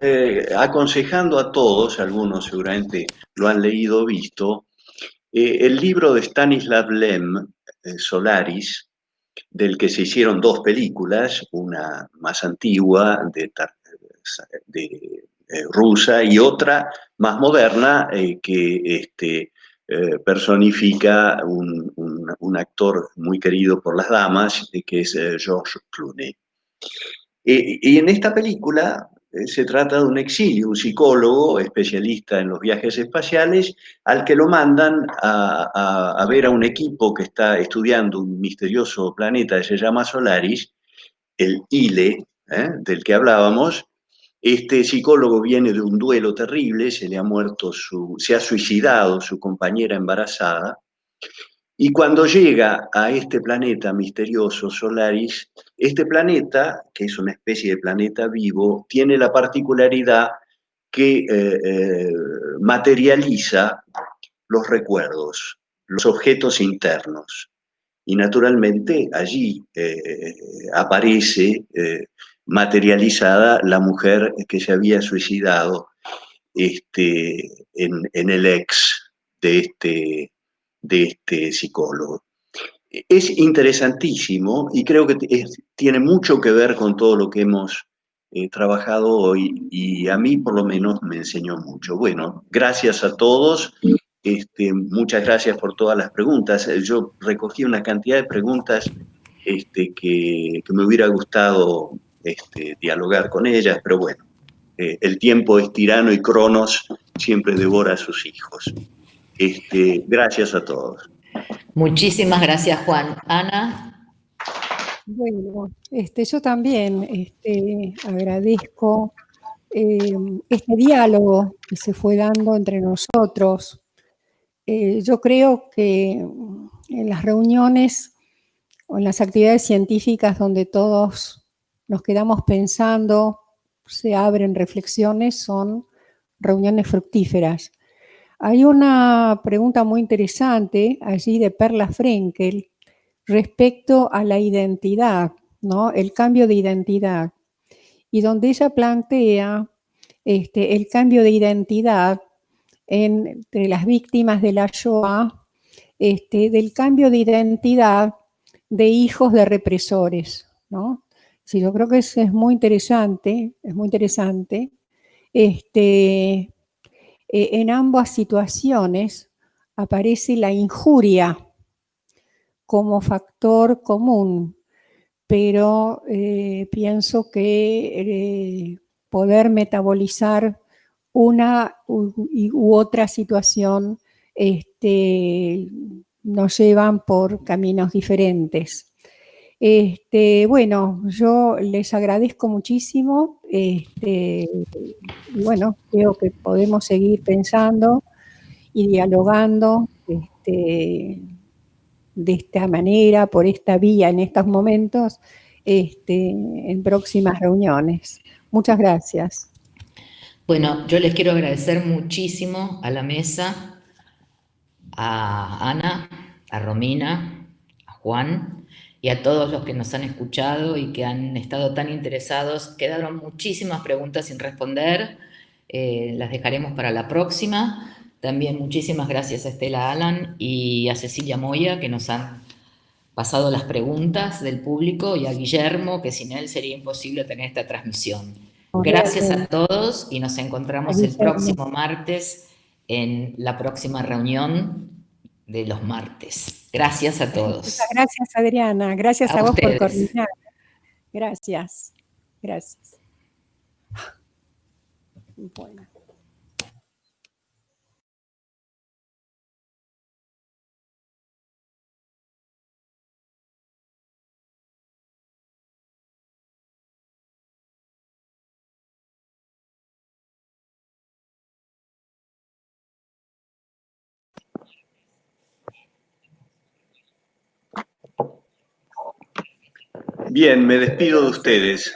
C: aconsejando a todos, algunos seguramente lo han leído o visto, el libro de Stanislav Lem, Solaris, del que se hicieron 2 películas, una más antigua de rusa y otra más moderna que personifica un actor muy querido por las damas, que es George Clooney. Y en esta película se trata de un exilio, un psicólogo especialista en los viajes espaciales, al que lo mandan a ver a un equipo que está estudiando un misterioso planeta que se llama Solaris, el ILE, del que hablábamos. Este psicólogo viene de un duelo terrible, se ha suicidado su compañera embarazada, y cuando llega a este planeta misterioso, Solaris, este planeta, que es una especie de planeta vivo, tiene la particularidad que materializa los recuerdos, los objetos internos. Y naturalmente allí aparece materializada la mujer que se había suicidado en el ex de este psicólogo. Es interesantísimo y creo que tiene mucho que ver con todo lo que hemos trabajado hoy y a mí por lo menos me enseñó mucho. Bueno, gracias a todos. Muchas gracias por todas las preguntas. Yo recogí una cantidad de preguntas que me hubiera gustado dialogar con ellas, pero bueno, el tiempo es tirano y Cronos siempre devora a sus hijos. Gracias a todos.
A: Muchísimas gracias, Juan. Ana.
E: Bueno, yo también agradezco este diálogo que se fue dando entre nosotros. Yo creo que en las reuniones o en las actividades científicas donde todos nos quedamos pensando, se abren reflexiones, son reuniones fructíferas. Hay una pregunta muy interesante allí de Perla Frenkel respecto a la identidad, ¿no? El cambio de identidad. Y donde ella plantea el cambio de identidad entre las víctimas de la Shoah, del cambio de identidad de hijos de represores, ¿no? Sí, yo creo que eso es muy interesante, es muy interesante. En ambas situaciones aparece la injuria como factor común, pero pienso que poder metabolizar una u otra situación nos llevan por caminos diferentes. Bueno, yo les agradezco muchísimo. Y bueno, creo que podemos seguir pensando y dialogando de esta manera, por esta vía, en estos momentos, en próximas reuniones. Muchas gracias.
A: Bueno, yo les quiero agradecer muchísimo a la mesa, a Ana, a Romina, a Juan y a todos los que nos han escuchado y que han estado tan interesados. Quedaron muchísimas preguntas sin responder, las dejaremos para la próxima. También muchísimas gracias a Estela Alan y a Cecilia Moya que nos han pasado las preguntas del público y a Guillermo, que sin él sería imposible tener esta transmisión. Gracias a todos y nos encontramos el próximo martes en la próxima reunión de los martes. Gracias a todos.
E: Muchas gracias, Adriana. Gracias a vos por
A: ustedes.
E: coordinar. Gracias. Gracias. Bueno.
C: Bien, me despido de ustedes.